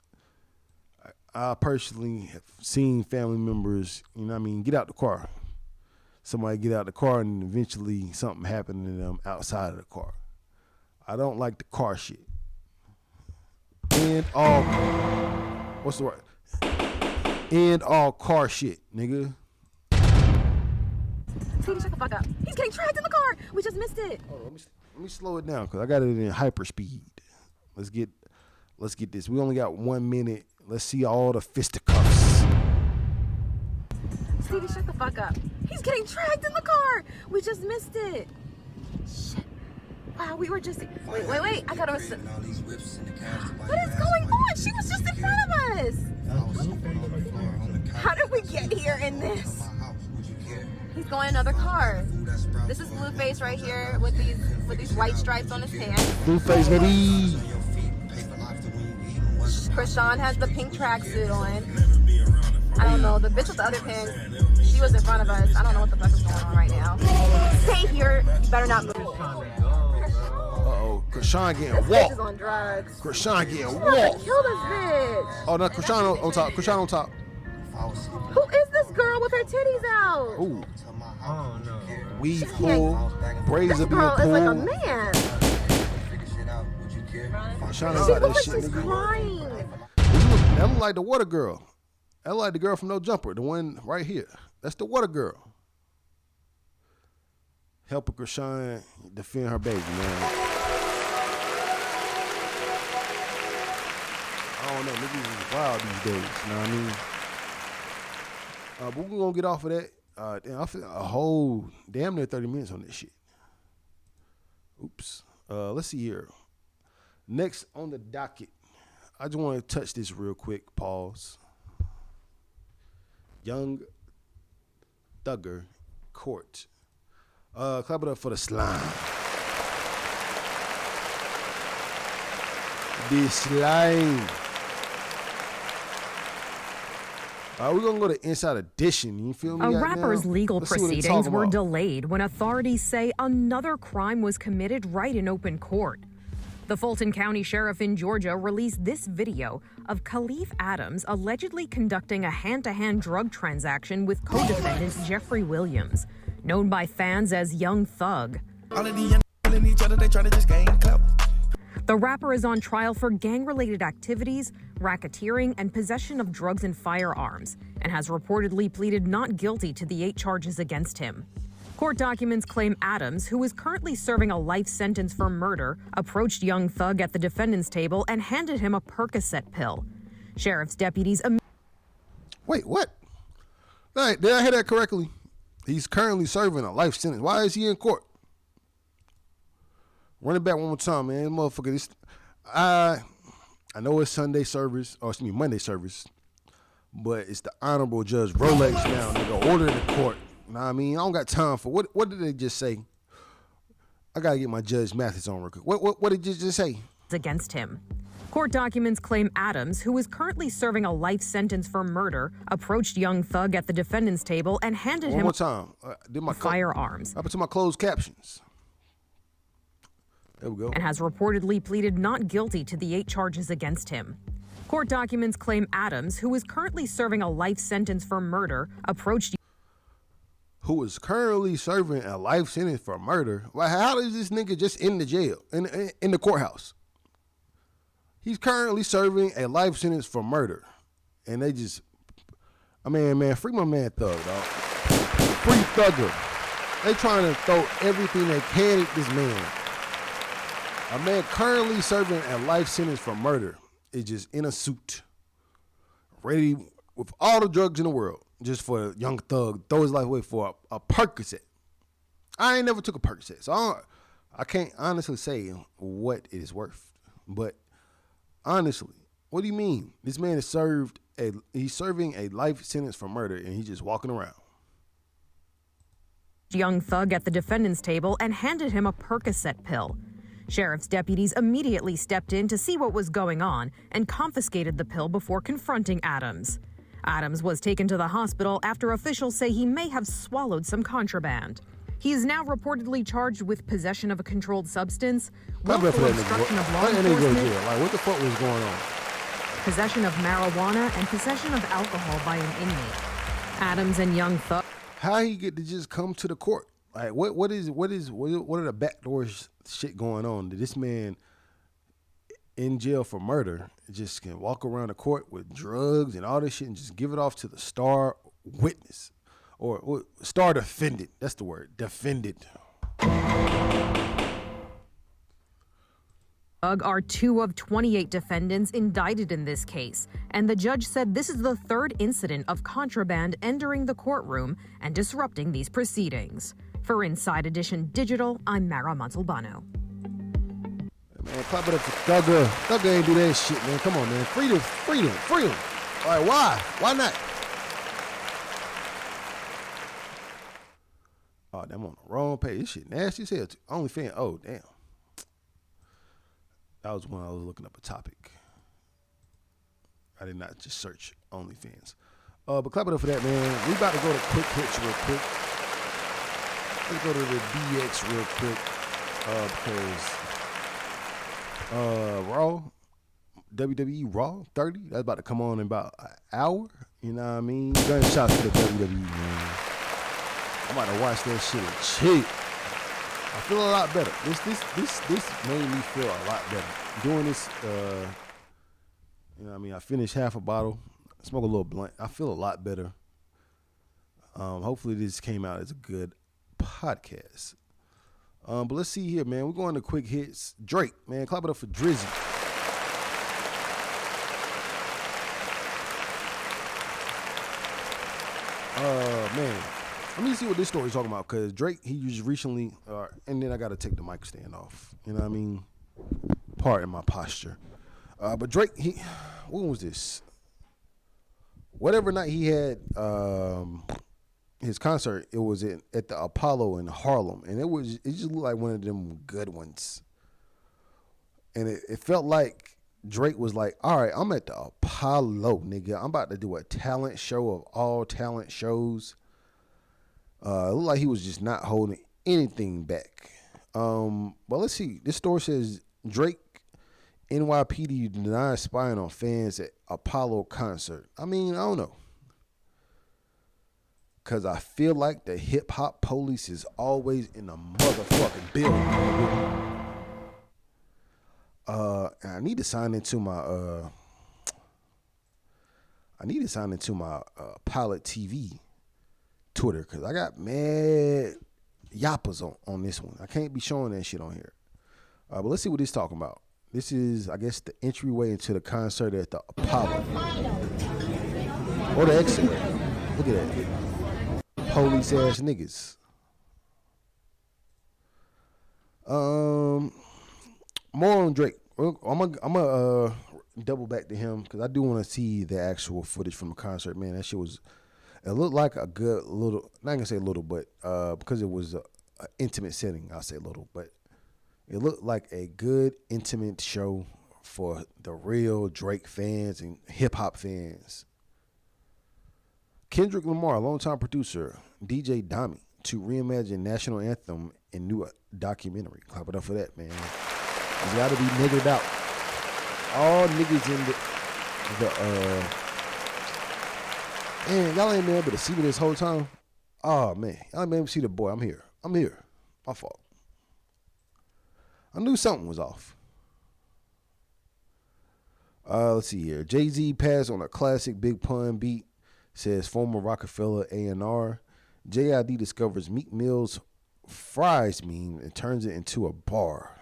I personally have seen family members, you know what I mean, get out the car. Somebody get out the car and eventually something happened to them outside of the car. I don't like the car shit. End all, what's the word? End all car shit, nigga. Sadie, shut the fuck up. He's getting trapped in the car. We just missed it. Hold on, let me slow it down, because I got it in hyper speed. Let's get this. We only got 1 minute. Let's see all the fisticuffs. Stevie, shut the fuck up. He's getting trapped in the car. We just missed it. Shit. Wow, we were just... Wait. I thought it was... What is going on? She was just in front of us. How did we get here in this? He's going in another car. This is Blueface right here with these white stripes on his pants. Blueface, baby. Chrisean has the pink tracksuit on. I don't know. The bitch with the other pants, she was in front of us. I don't know what the fuck is going on right now. Stay here. You better not move. Uh-oh. Chrisean getting This bitch walked. is on drugs. Chrisean getting She wants walked. to kill this bitch. Oh, no, Chrisean on top. Chrisean on top. Who is this girl with her titties out? Ooh. Weave pull. Braids This are being girl is like a pulled. man. Chrisean She about looks that like shit, she's nigga. crying. That look like the water girl. That look like the girl from No Jumper, the one right here. That's the water girl. Helping Chrisean defend her baby, man. I don't know, niggas is wild these days, you know what I mean? But we're gonna get off of that. Damn, I feel a whole damn near 30 minutes on this shit. Oops. Let's see here. Next on the docket, I just want to touch this real quick. Pause. Young Thugger Court. Clap it up for the slime. The slime. We're going to go to Inside Edition. You feel me? A right rapper's now? legal Let's see what they proceedings talking were about. delayed when authorities say another crime was committed right in open court. The Fulton County Sheriff in Georgia released this video of Khalif Adams allegedly conducting a hand-to-hand drug transaction with co-defendant Jeffrey Williams, known by fans as Young Thug. All of these young killing each other, they try to just gain clout. The rapper is on trial for gang-related activities, racketeering, and possession of drugs and firearms, and has reportedly pleaded not guilty to the 8 charges against him. Court documents claim Adams, who is currently serving a life sentence for murder, approached Young Thug at the defendant's table and handed him a Percocet pill. Sheriff's deputies... Wait, what? Did I hear that correctly? He's currently serving a life sentence. Why is he in court? Run it back one more time, man. Motherfucker, this, I know it's Sunday service, or excuse me, Monday service, but it's the Honorable Judge Rolex now. Nigga, order in the court. You know what I mean? I don't got time for what did they just say? I gotta get my Judge Mathis on real quick. What did you just say? Against him. Court documents claim Adams, who is currently serving a life sentence for murder, approached Young Thug at the defendant's table and handed One him more time. Did my firearms. Up to my closed captions. There we go. And has reportedly pleaded not guilty to the 8 charges against him. Court documents claim Adams, who is currently serving a life sentence for murder, approached... Who is currently serving a life sentence for murder? Like, how does this nigga just in the jail, in the courthouse? He's currently serving a life sentence for murder. And they just, man, free my man Thug, dog. Free Thugger. They trying to throw everything they can at this man. A man currently serving a life sentence for murder is just in a suit, ready with all the drugs in the world, just for a young thug, throw his life away for a Percocet. I ain't never took a Percocet, so I can't honestly say what it is worth. But honestly, what do you mean? This man is he's serving a life sentence for murder, and he's just walking around. Young Thug at the defendant's table and handed him a Percocet pill. Sheriff's deputies immediately stepped in to see what was going on and confiscated the pill before confronting Adams. Adams was taken to the hospital after officials say he may have swallowed some contraband. He is now reportedly charged with possession of a controlled substance, willful obstruction of law enforcement, like, what the fuck was going on? possession of marijuana, and possession of alcohol by an inmate. Adams and Young Thug. How he get to just come to the court? Like, what are the backdoor shit going on? That this man in jail for murder just can walk around the court with drugs and all this shit and just give it off to the star witness or star defendant? That's the word, defendant. Are 2 of 28 defendants indicted in this case, and the judge said this is the third incident of contraband entering the courtroom and disrupting these proceedings. For Inside Edition Digital, I'm Mara Montalbano. Man, clap it up for Thugger. Thugger ain't do that shit, man. Come on, man. Freedom. All right, why? Why not? Oh, damn, I'm on the wrong page. This shit nasty as hell. OnlyFans. Oh, damn. That was when I was looking up a topic. I did not just search OnlyFans. But clap it up for that, man. We about to go to quick hits real quick. Let's go to the DX real quick. Because Raw, WWE Raw 30, that's about to come on in about an hour. You know what I mean? Gunshots to the WWE, man. I'm about to watch that shit and chill. I feel a lot better. This made me feel a lot better. Doing this, you know what I mean? I finished half a bottle, smoke a little blunt. I feel a lot better. Hopefully this came out as a good podcast. But let's see here, man. We're going to quick hits. Drake, man. Clap it up for Drizzy. Man. Let me see what this story's talking about, because Drake, he just recently, and then I got to take the mic stand off. You know what I mean? Pardon my posture. But Drake, when was this? Whatever night he had his concert, it was at the Apollo in Harlem, and it just looked like one of them good ones. And it felt like Drake was like, all right, I'm at the Apollo, nigga. I'm about to do a talent show of all talent shows. It looked like he was just not holding anything back. But let's see. This story says Drake, NYPD denies spying on fans at Apollo concert. I mean, I don't know. Because I feel like the hip-hop police is always in the motherfucking building. And I need to sign into my Pilot TV Twitter, because I got mad yappas on this one. I can't be showing that shit on here. But let's see what this talking about. This is, I guess, the entryway into the concert at the Apollo. Or the exit. Look at that. Police ass niggas. More on Drake. I'm gonna double back to him, because I do want to see the actual footage from the concert. Man, that shit was. It looked like a good little, not gonna say little, but because it was an intimate setting, I'll say little, but it looked like a good intimate show for the real Drake fans and hip hop fans. Kendrick Lamar, longtime producer, DJ Dami, to reimagine national anthem in new documentary. Clap it up for that, man. It's got to be niggered out. All niggas in the man, y'all ain't been able to see me this whole time. Oh, man. Y'all ain't been able to see the boy. I'm here. My fault. I knew something was off. Let's see here. Jay-Z passed on a classic Big Pun beat, says former Rockefeller A&R. JID discovers Meek Mill's fries meme and turns it into a bar.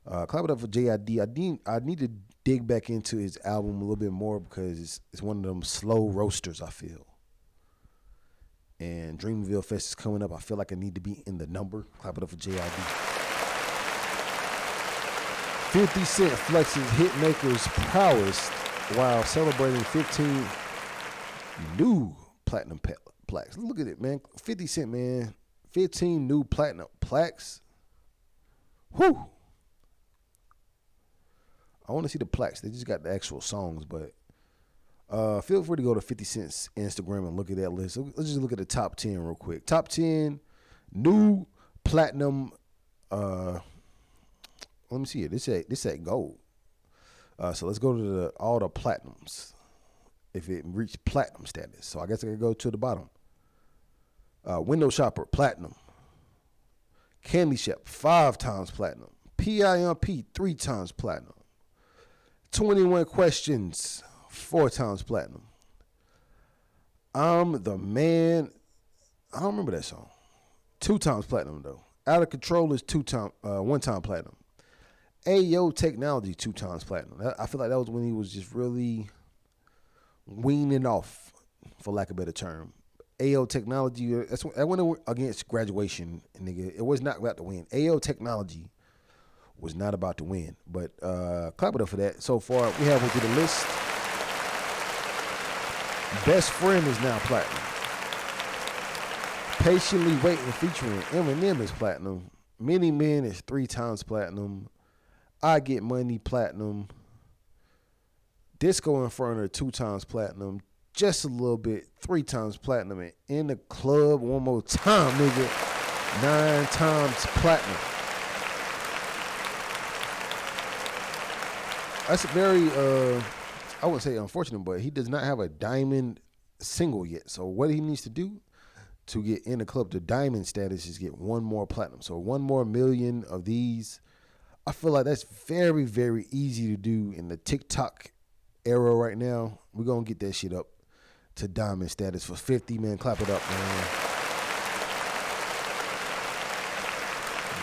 Clap it up for JID. I need to dig back into his album a little bit more because it's one of them slow roasters, I feel. And Dreamville Fest is coming up. I feel like I need to be in the number. Clap it up for JID. 50 Cent flexes Hitmaker's prowess while celebrating 15 new platinum plaques. Look at it, man. 50 Cent, man. 15 new platinum plaques. Whew. I want to see the plaques. They just got the actual songs, but feel free to go to 50 Cent's Instagram and look at that list. Let's just look at the top 10 real quick. Top 10 new platinum. Let me see it. This at gold. So let's go to all the platinums. If it reached platinum status, so I guess I could go to the bottom. Window Shopper platinum. Candy Shop 5 times platinum. PIMP 3 times platinum. 21 Questions 4 times platinum. I'm the Man. I don't remember that song. 2 times platinum though. Out of Control is 1 time platinum. Ayo Technology 2 times platinum. I feel like that was when he was just really weaning off, for lack of a better term. Ayo Technology, that went against Graduation, nigga. It was not about to win. Ayo Technology was not about to win. But clap it up for that. So far, we have went through the list. Best Friend is now platinum. Patiently Waiting featuring Eminem is platinum. Many Men is 3 times platinum. I Get Money platinum. Disco Inferno 2 times platinum. Just a little bit 3 times platinum. And In the Club one more time, nigga, 9 times platinum. That's very I wouldn't say unfortunate, but he does not have a diamond single yet. So what he needs to do to get In the Club to diamond status is get 1 more platinum. So 1 more million of these. I feel like that's very, very easy to do in the TikTok era right now. We're going to get that shit up to diamond status for 50, man. Clap it up, man.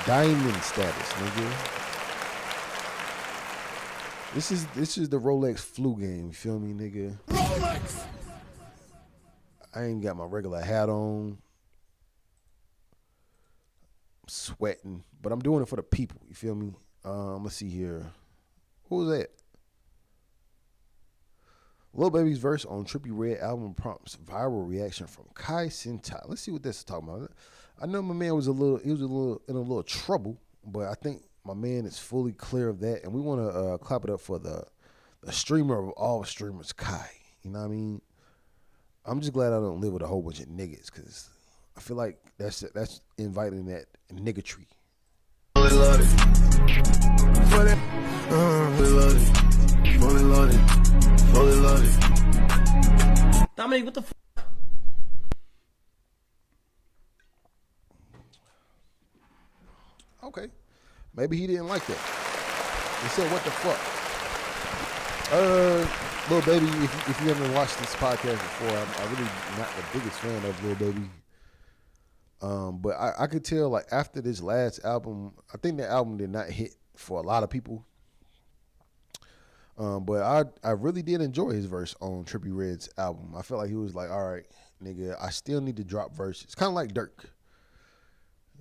Diamond status, nigga. This is the Rolex flu game, you feel me, nigga? Rolex! I ain't got my regular hat on. I'm sweating, but I'm doing it for the people, you feel me? Let's see here. Who was that? Lil Baby's verse on Trippie Redd album prompts viral reaction from Kai Sentai. Let's see what this is talking about. I know my man was in a little trouble, but I think my man is fully clear of that, and we want to clap it up for the streamer of all streamers, Kai. You know what I mean? I'm just glad I don't live with a whole bunch of niggas, because I feel like that's inviting that niggatry. Fully loaded. Fully loaded. Fully loaded. Dominic, what the fuck? Okay. Maybe he didn't like that. He said, what the fuck? Lil Baby, if you haven't watched this podcast before, I'm really not the biggest fan of Lil Baby. But I could tell, like, after this last album, I think the album did not hit for a lot of people. But I really did enjoy his verse on Trippie Redd's album. I felt like he was like, all right, nigga, I still need to drop verses. Kind of like Dirk.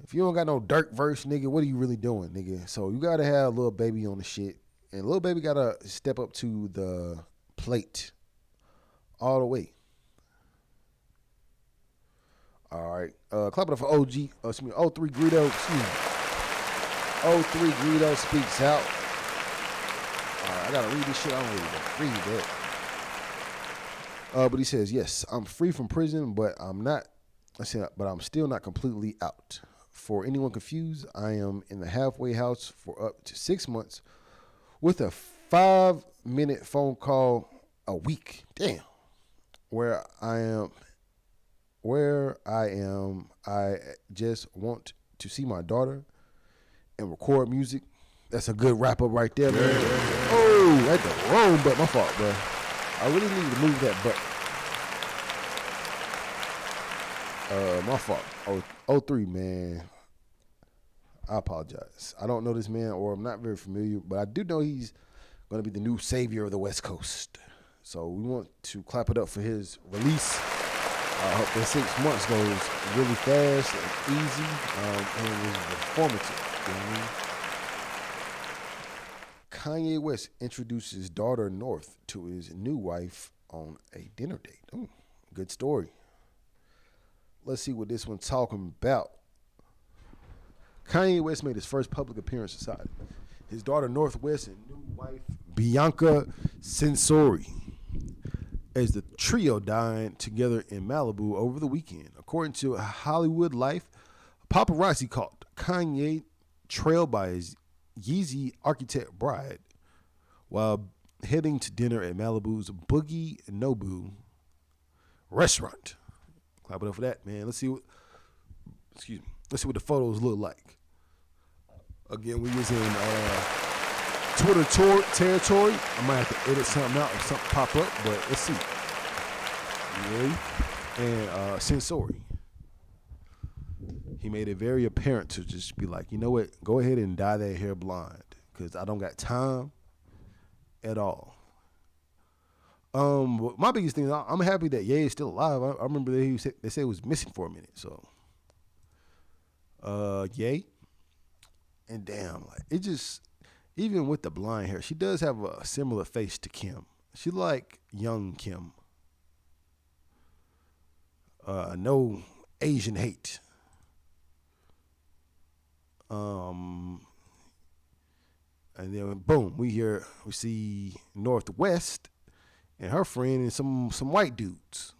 If you don't got no Dirk verse, nigga, what are you really doing, nigga? So you got to have Lil Baby on the shit. And Lil Baby got to step up to the plate all the way. All right. Clap it up for O3 Greedo. O3 Greedo speaks out. All right, I got to read this shit. I don't really read that. But he says, yes, I'm free from prison, but I'm still not completely out. For anyone confused, I am in the halfway house for up to 6 months with a 5-minute phone call a week. Damn. Where I am, I just want to see my daughter and record music. That's a good wrap up right there, man. Oh, at the wrong button. My fault, bro. I really need to move that button. My fault. 03, man. I apologize. I don't know this man, or I'm not very familiar, but I do know he's going to be the new savior of the West Coast. So we want to clap it up for his release. I hope that 6 months goes really fast and easy, and it was informative. You know what I mean? Kanye West introduced his daughter North to his new wife on a dinner date. Ooh, good story. Let's see what this one's talking about. Kanye West made his first public appearance inside his daughter North West and new wife Bianca Censori, as the trio dined together in Malibu over the weekend. According to Hollywood Life, paparazzi caught Kanye trailed by his Yeezy architect bride while heading to dinner at Malibu's Boogie Nobu restaurant. Clap it up for that, man. Let's see what the photos look like. Again, we was in Twitter territory. I might have to edit something out if something pop up, but let's see. You ready? And Censori. He made it very apparent to just be like, you know what? Go ahead and dye that hair blonde because I don't got time at all. But my biggest thing is I'm happy that Ye is still alive. I remember they said he was missing for a minute. So, Ye. And damn, like it just, even with the blonde hair, she does have a similar face to Kim. She like young Kim. No Asian hate. And then boom, we see Northwest and her friend and some white dudes.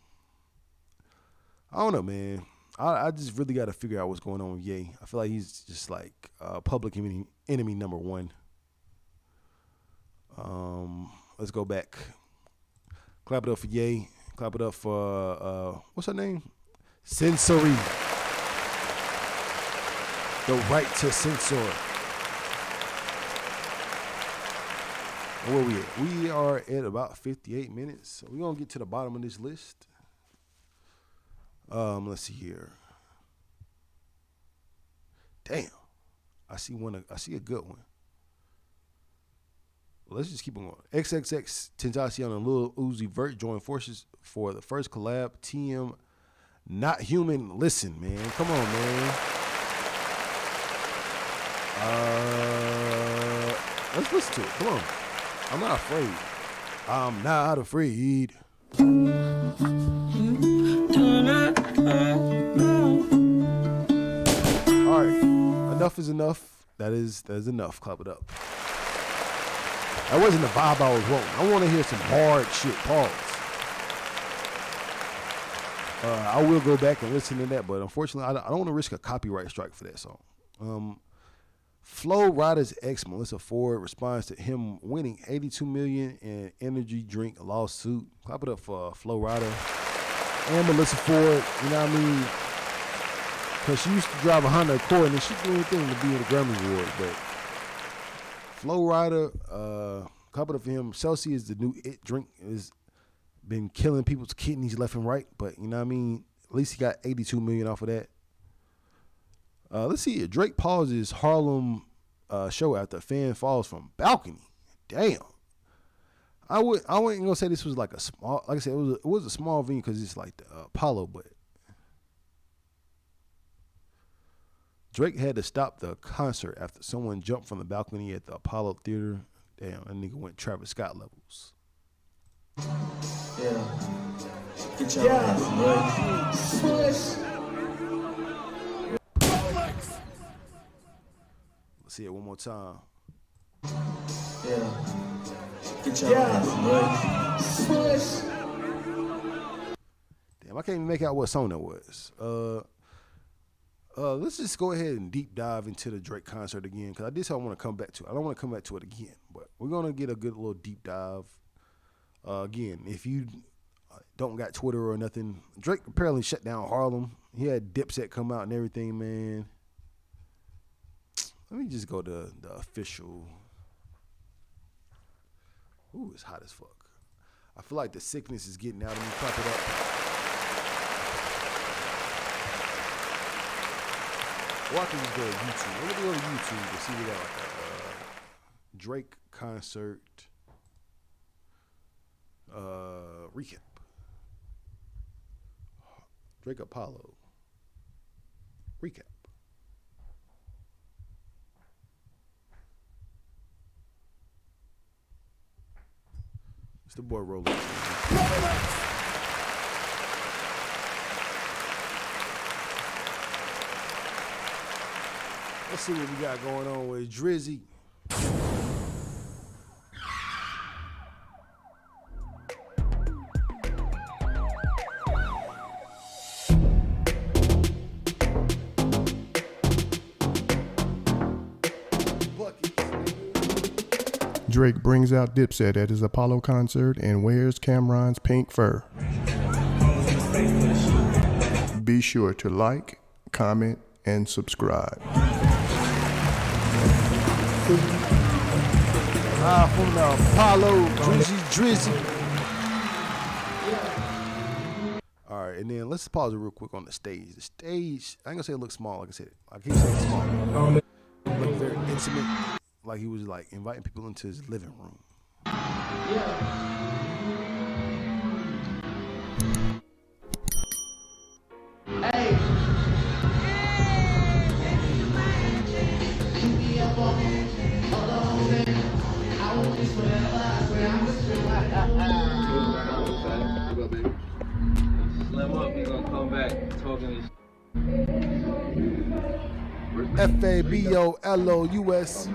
I don't know, man. I just really got to figure out what's going on with Ye. I feel like he's just like public enemy number one. Let's go back. Clap it up for Ye. Clap it up for what's her name? Censori. The right to censor. Where we at? We are at about 58 minutes. So we're gonna get to the bottom of this list. Let's see here. Damn, I see a good one. Well, let's just keep on going. XXX Tentacion and Lil Uzi Vert join forces for the first collab. TM Not Human. Listen, man, come on, man. Let's listen to it. Come on. I'm not afraid. I'm not afraid. All right, enough is enough. That is enough. Clap it up. That wasn't the vibe I was wanting. I want to hear some hard shit. Pause. I will go back and listen to that, but unfortunately, I don't want to risk a copyright strike for that song. Flo Rida's ex, Melissa Ford, responds to him winning $82 million in energy drink lawsuit. Clap it up for Flo Rida and Melissa Ford. You know what I mean? Because she used to drive a Honda Accord, and she did anything to be in the Grammy Awards. But Flo Rida, clap it up for him. Celsius is the new it drink. Has been killing people's kidneys left and right. But you know what I mean? At least he got $82 million off of that. Let's see here. Drake pauses Harlem show after a fan falls from balcony. Damn. I wasn't gonna say this was like a small. Like I said, it was a small venue because it's like the Apollo, but Drake had to stop the concert after someone jumped from the balcony at the Apollo Theater. Damn, that nigga went Travis Scott levels. Yeah. Get your ass, Push. Let's see it one more time. Yeah. Get your ass, Push. Damn, I can't even make out what song that was. Let's just go ahead and deep dive into the Drake concert again, because I did say I want to come back to it. I don't want to come back to it again, but we're going to get a good little deep dive. Again, if you don't got Twitter or nothing, Drake apparently shut down Harlem. He had Dipset come out and everything, man. Let me just go to the official. Ooh, it's hot as fuck. I feel like the sickness is getting out of me. Pump it up. Or I can just go to YouTube. Let me go to YouTube to see what that like. Drake concert recap. Drake Apollo recap. It's the boy Rolling. Let's see what we got going on with Drizzy. Drake brings out Dipset at his Apollo concert and wears Cameron's pink fur. Be sure to like, comment, and subscribe. From the Apollo, Drizzy. All right, and then let's pause it real quick on the stage. The stage, I ain't gonna say it looks small, like I said. I keep saying small. It looked very intimate, like he was like inviting people into his living room. Hey. Slim up, he's gonna come back talking this. FABOLOUS.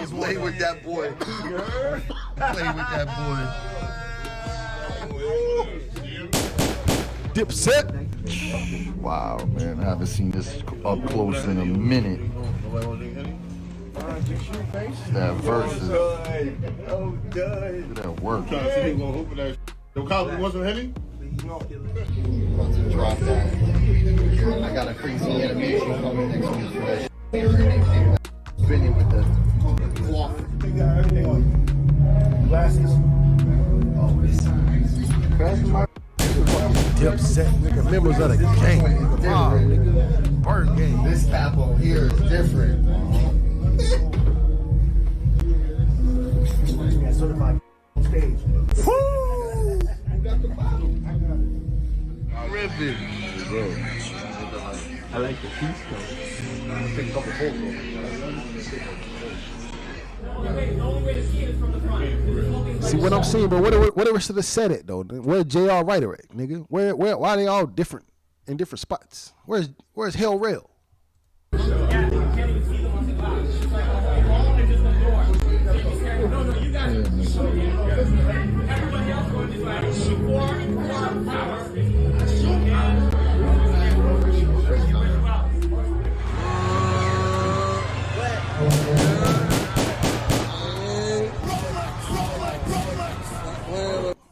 Play with that boy. Play with that boy. Dipset. Wow, man, I haven't seen this up close in a minute. That verse is that work. The cop wasn't hitting? About to drop that. I got a crazy animation coming next week for that shit. Spinning with the cloth. They got everything on. Glasses. Dipset, nigga, members of the gang. Nigga, bird gang. This apple here is different. Certified stage. Ribbon. I like the piece though. Take a couple photos. See what I'm saying, bro? Where the rest of the set at though? Where's JR Ryder at, nigga? Why are they all different in different spots? Where's Hell Rail?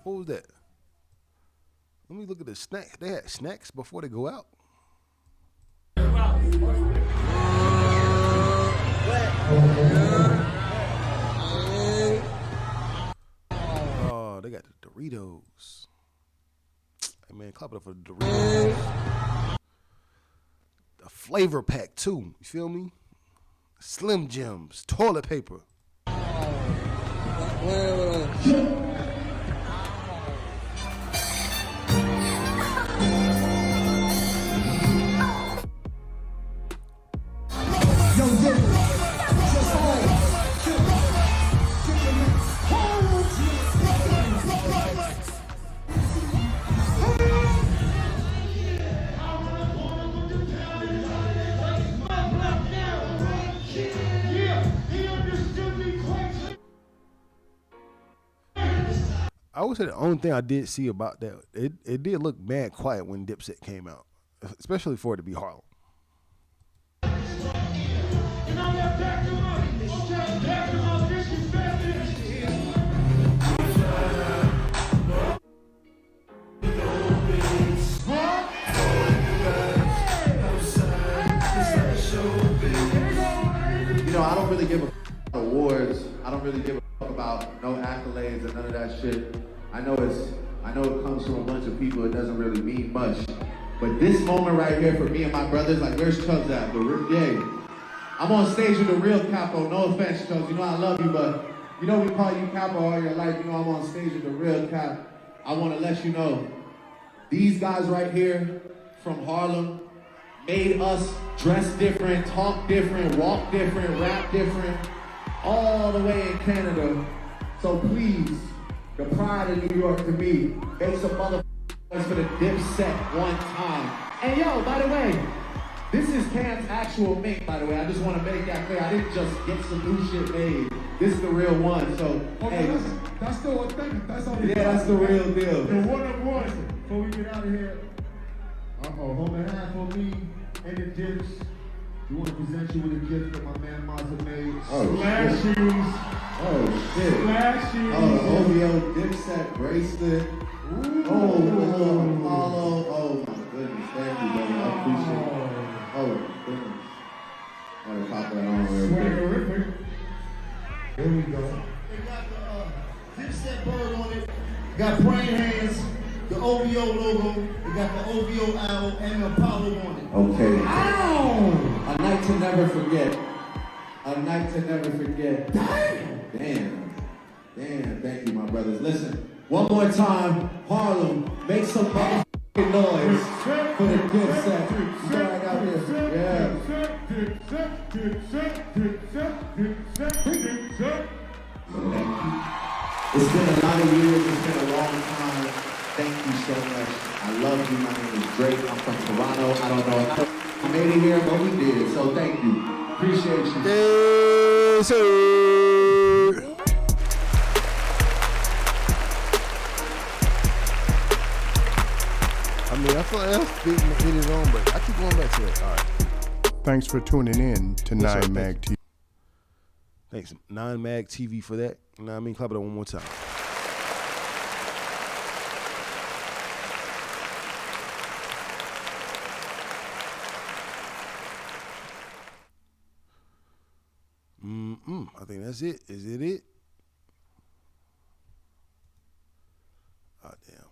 What was that? Let me look at the snack. They had snacks before they go out. Oh, they got the Doritos. Hey man, clap it up for the Doritos. The flavor pack too. You feel me? Slim Jims, toilet paper. I would say the only thing I did see about that, it did look mad quiet when Dipset came out, especially for it to be Harlem. I don't really give a awards. I don't really give a fuck about no accolades and none of that shit. I know it comes from a bunch of people. It doesn't really mean much. But this moment right here for me and my brothers, like, where's Chubbs at? I'm on stage with the real Capo. No offense, Chubbs. You know I love you, but you know we call you Capo all your life. You know I'm on stage with the real Cap. I want to let you know, these guys right here from Harlem made us dress different, talk different, walk different, rap different, all the way in Canada. So please, the pride of New York to me, make some motherfuckers for the Dipset one time. And yo, by the way, this is Cam's actual mink, by the way. I just want to make that clear. I didn't just get some new shit made. This is the real one, so, hey. That's still authentic. That's all. Yeah, that's the real deal. The one of one. Before we get out of here, hold the hand for me and the Dips. We want to present you with a gift that my man Mazza made. Splash shoes. Oh, shit. Splash shoes. Oh, the OVO Dipset bracelet. Ooh. Oh, Apollo. Oh, my goodness. Thank you, brother. I appreciate it. Oh, my goodness. I gotta pop that on real quick. Here we go. It got the Dipset bird on it. Got praying hands. The OVO logo. It got the OVO owl and the Apollo on it. Okay. Ow! A night to never forget. A night to never forget. Damn. Thank you, my brothers. Listen, one more time. Harlem, make some motherfucking noise for the Dipset. You know what I got here? Yeah. It's been a lot of years. It's been a long time. Thank you so much. I love you. My name is Drake. I'm from Toronto. I don't know if I made it here, but we did. So thank you. Appreciate you. Yes, sir. I mean, I feel like that's big to hit it on, but I keep going back to it. All right. Thanks for tuning in to Yes, sir. 9 Mag TV. Thanks, 9 Mag TV for that. You know what I mean? Clap it up one more time. I think that's it. Is it it? Oh, damn.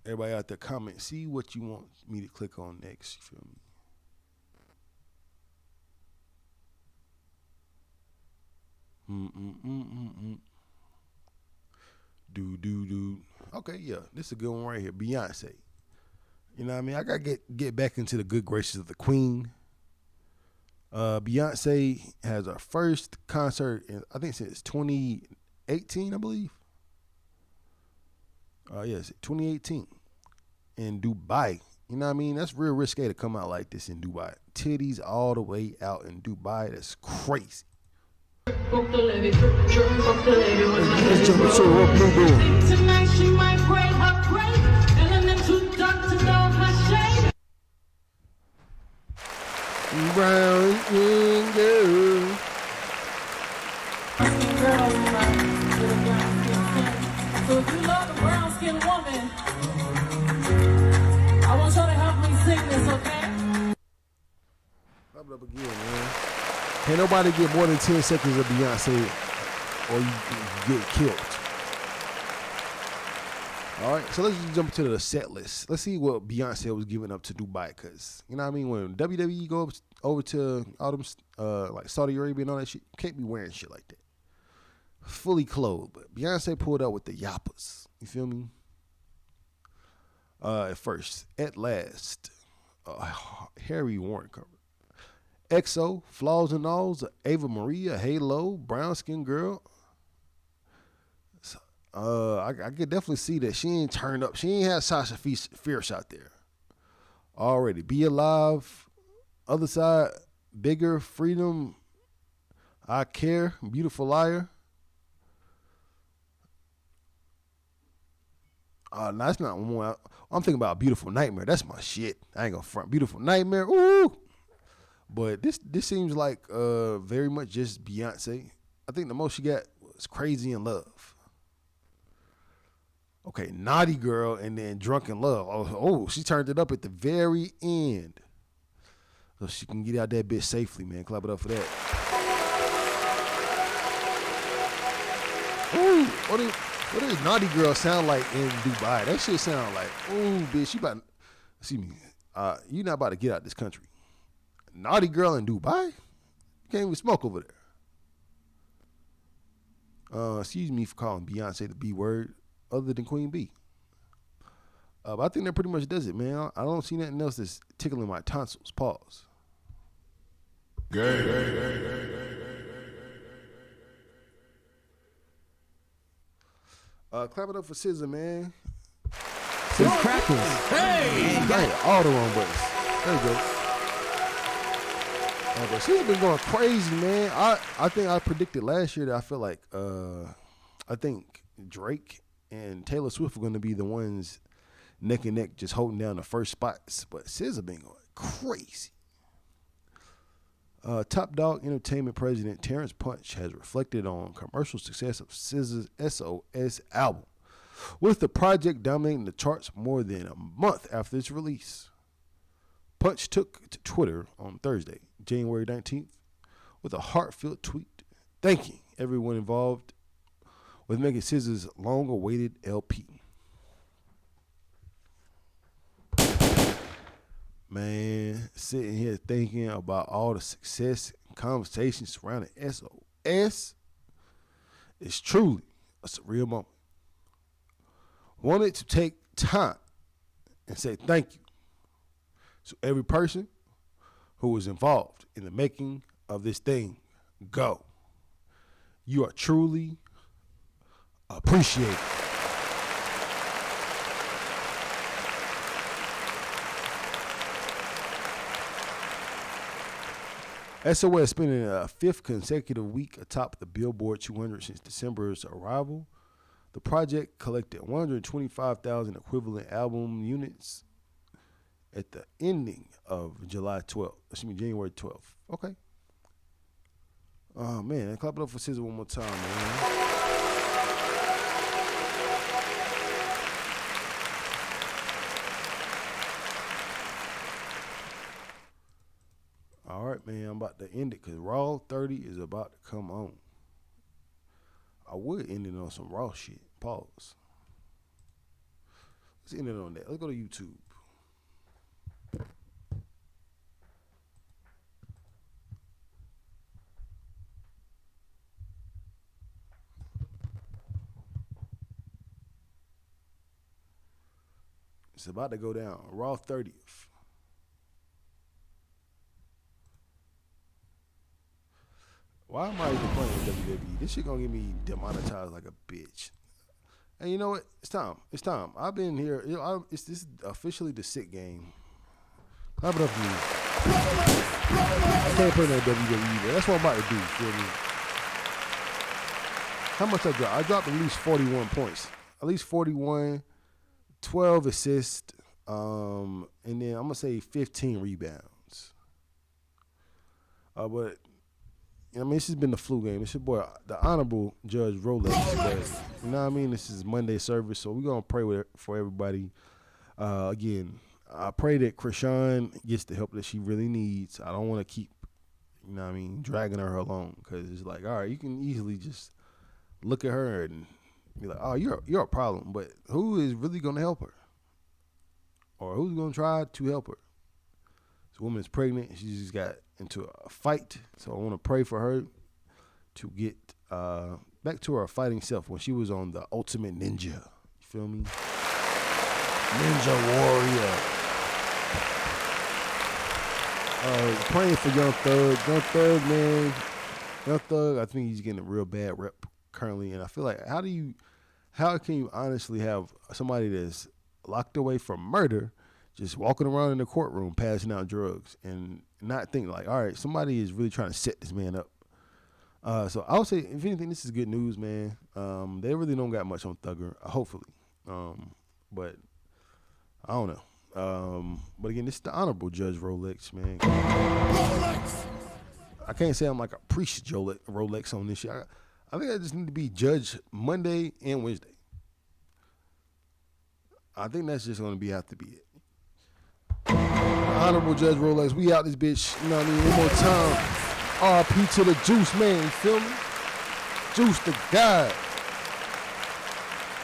Everybody out there, comment. See what you want me to click on next. You feel me? Do. Okay, yeah. This is a good one right here. Beyonce. You know what I mean? I got to get back into the good graces of the queen. Beyonce has her first concert in, I think since 2018, I believe. Yes, 2018 in Dubai. You know what I mean? That's real risque to come out like this in Dubai. Titties all the way out in Dubai. That's crazy. Let's jump into what we doing. Tonight she might break her break, and then too dark to know her shade. Brown skin girl. So if you love the brown skinned woman, I want y'all to help me sing this, okay? Clap it up again, man. Can't nobody get more than 10 seconds of Beyonce or you get killed. All right, so let's just jump to the set list. Let's see what Beyonce was giving up to Dubai, because, you know what I mean, when WWE goes over to all them, like Saudi Arabia and all that shit, you can't be wearing shit like that. Fully clothed, but Beyonce pulled out with the yappas. You feel me? At first, at last, Harry Warren cover. EXO, Flaws and Alls, Ava Maria, Halo, Brown Skin Girl. I could definitely see that she ain't turned up. She ain't had Sasha Fierce out there already. Be Alive, Other Side, Bigger, Freedom, I Care, Beautiful Liar. No, that's not one. I'm thinking about Beautiful Nightmare. That's my shit. I ain't gonna front. Beautiful Nightmare. Ooh. But this seems like very much just Beyonce. I think the most she got was Crazy in Love. Okay, Naughty Girl and then Drunk in Love. Oh, she turned it up at the very end. so she can get out that bitch safely, man. Clap it up for that. Ooh, what does Naughty Girl sound like in Dubai? That shit sound like, ooh, bitch, you about to, excuse me, you not about to get out this country. Naughty Girl in Dubai? You can't even smoke over there. Excuse me for calling Beyonce the B word, other than Queen B. But I think that pretty much does it, man. I don't see nothing else that's tickling my tonsils. Pause. Clap it up for SZA, man. SZA Crackers. Hey! I hit all the wrong buttons. There we go. But SZA been going crazy, man. I think I predicted last year that I feel like I think Drake and Taylor Swift were going to be the ones neck and neck just holding down the first spots. But SZA been going crazy. Top Dog Entertainment president Terrence Punch has reflected on commercial success of SZA's SOS album, with the project dominating the charts more than a month after its release. Punch took to Twitter on Thursday, January 19th, with a heartfelt tweet thanking everyone involved with making SZA's long-awaited LP. Man, sitting here thinking about all the success and conversations surrounding SOS is truly a surreal moment. Wanted to take time and say thank you to every person who was involved in the making of this thing go. You are truly appreciated. SOS spending a fifth consecutive week atop the Billboard 200 since December's arrival. The project collected 125,000 equivalent album units at the ending of January 12th. Okay. Oh, man. Clap it up for SZA one more time, man. All right, man, I'm about to end it because Raw 30 is about to come on. I would end it on some Raw shit. Pause. Let's end it on that. Let's go to YouTube. It's about to go down. Raw 30th. Why am I even playing WWE? This shit gonna get me demonetized like a bitch. And you know what? It's time. It's time. I've been here. This is officially the sick game. Clap it up for me. I can't play no WWE, but that's what I'm about to do. Feel me? How much I dropped? I dropped at least 41 points. At least 41, 12 assists, and then I'm gonna say 15 rebounds. But I mean, this has been the flu game. It's your boy, the Honorable Judge Rolex. But, you know what I mean? This is Monday service, so we're going to pray for everybody. Again, I pray that Krishan gets the help that she really needs. I don't want to keep, you know what I mean, dragging her along because it's like, all right, you can easily just look at her and be like, oh, you're a problem. But who is really going to help her? Or who's going to try to help her? This woman is pregnant. She just got into a fight, so I want to pray for her to get back to her fighting self when she was on the Ultimate Ninja. You feel me? Ninja Warrior. Praying for Young Thug. Young Thug, man. Young Thug, I think he's getting a real bad rep currently, and I feel like how can you honestly have somebody that's locked away from murder just walking around in the courtroom passing out drugs and not think like, all right, somebody is really trying to set this man up. So I would say, if anything, this is good news, man. They really don't got much on Thugger, hopefully. But I don't know. But again, this is the Honorable Judge Rolex, man. I can't say I'm like a priest Rolex on this shit. I think I just need to be Judge Monday and Wednesday. I think that's just going to have to be it. Honorable Judge Rolex. We out this bitch. You know what I mean? One more time. RP to the Juice, man. You feel me? Juice the God.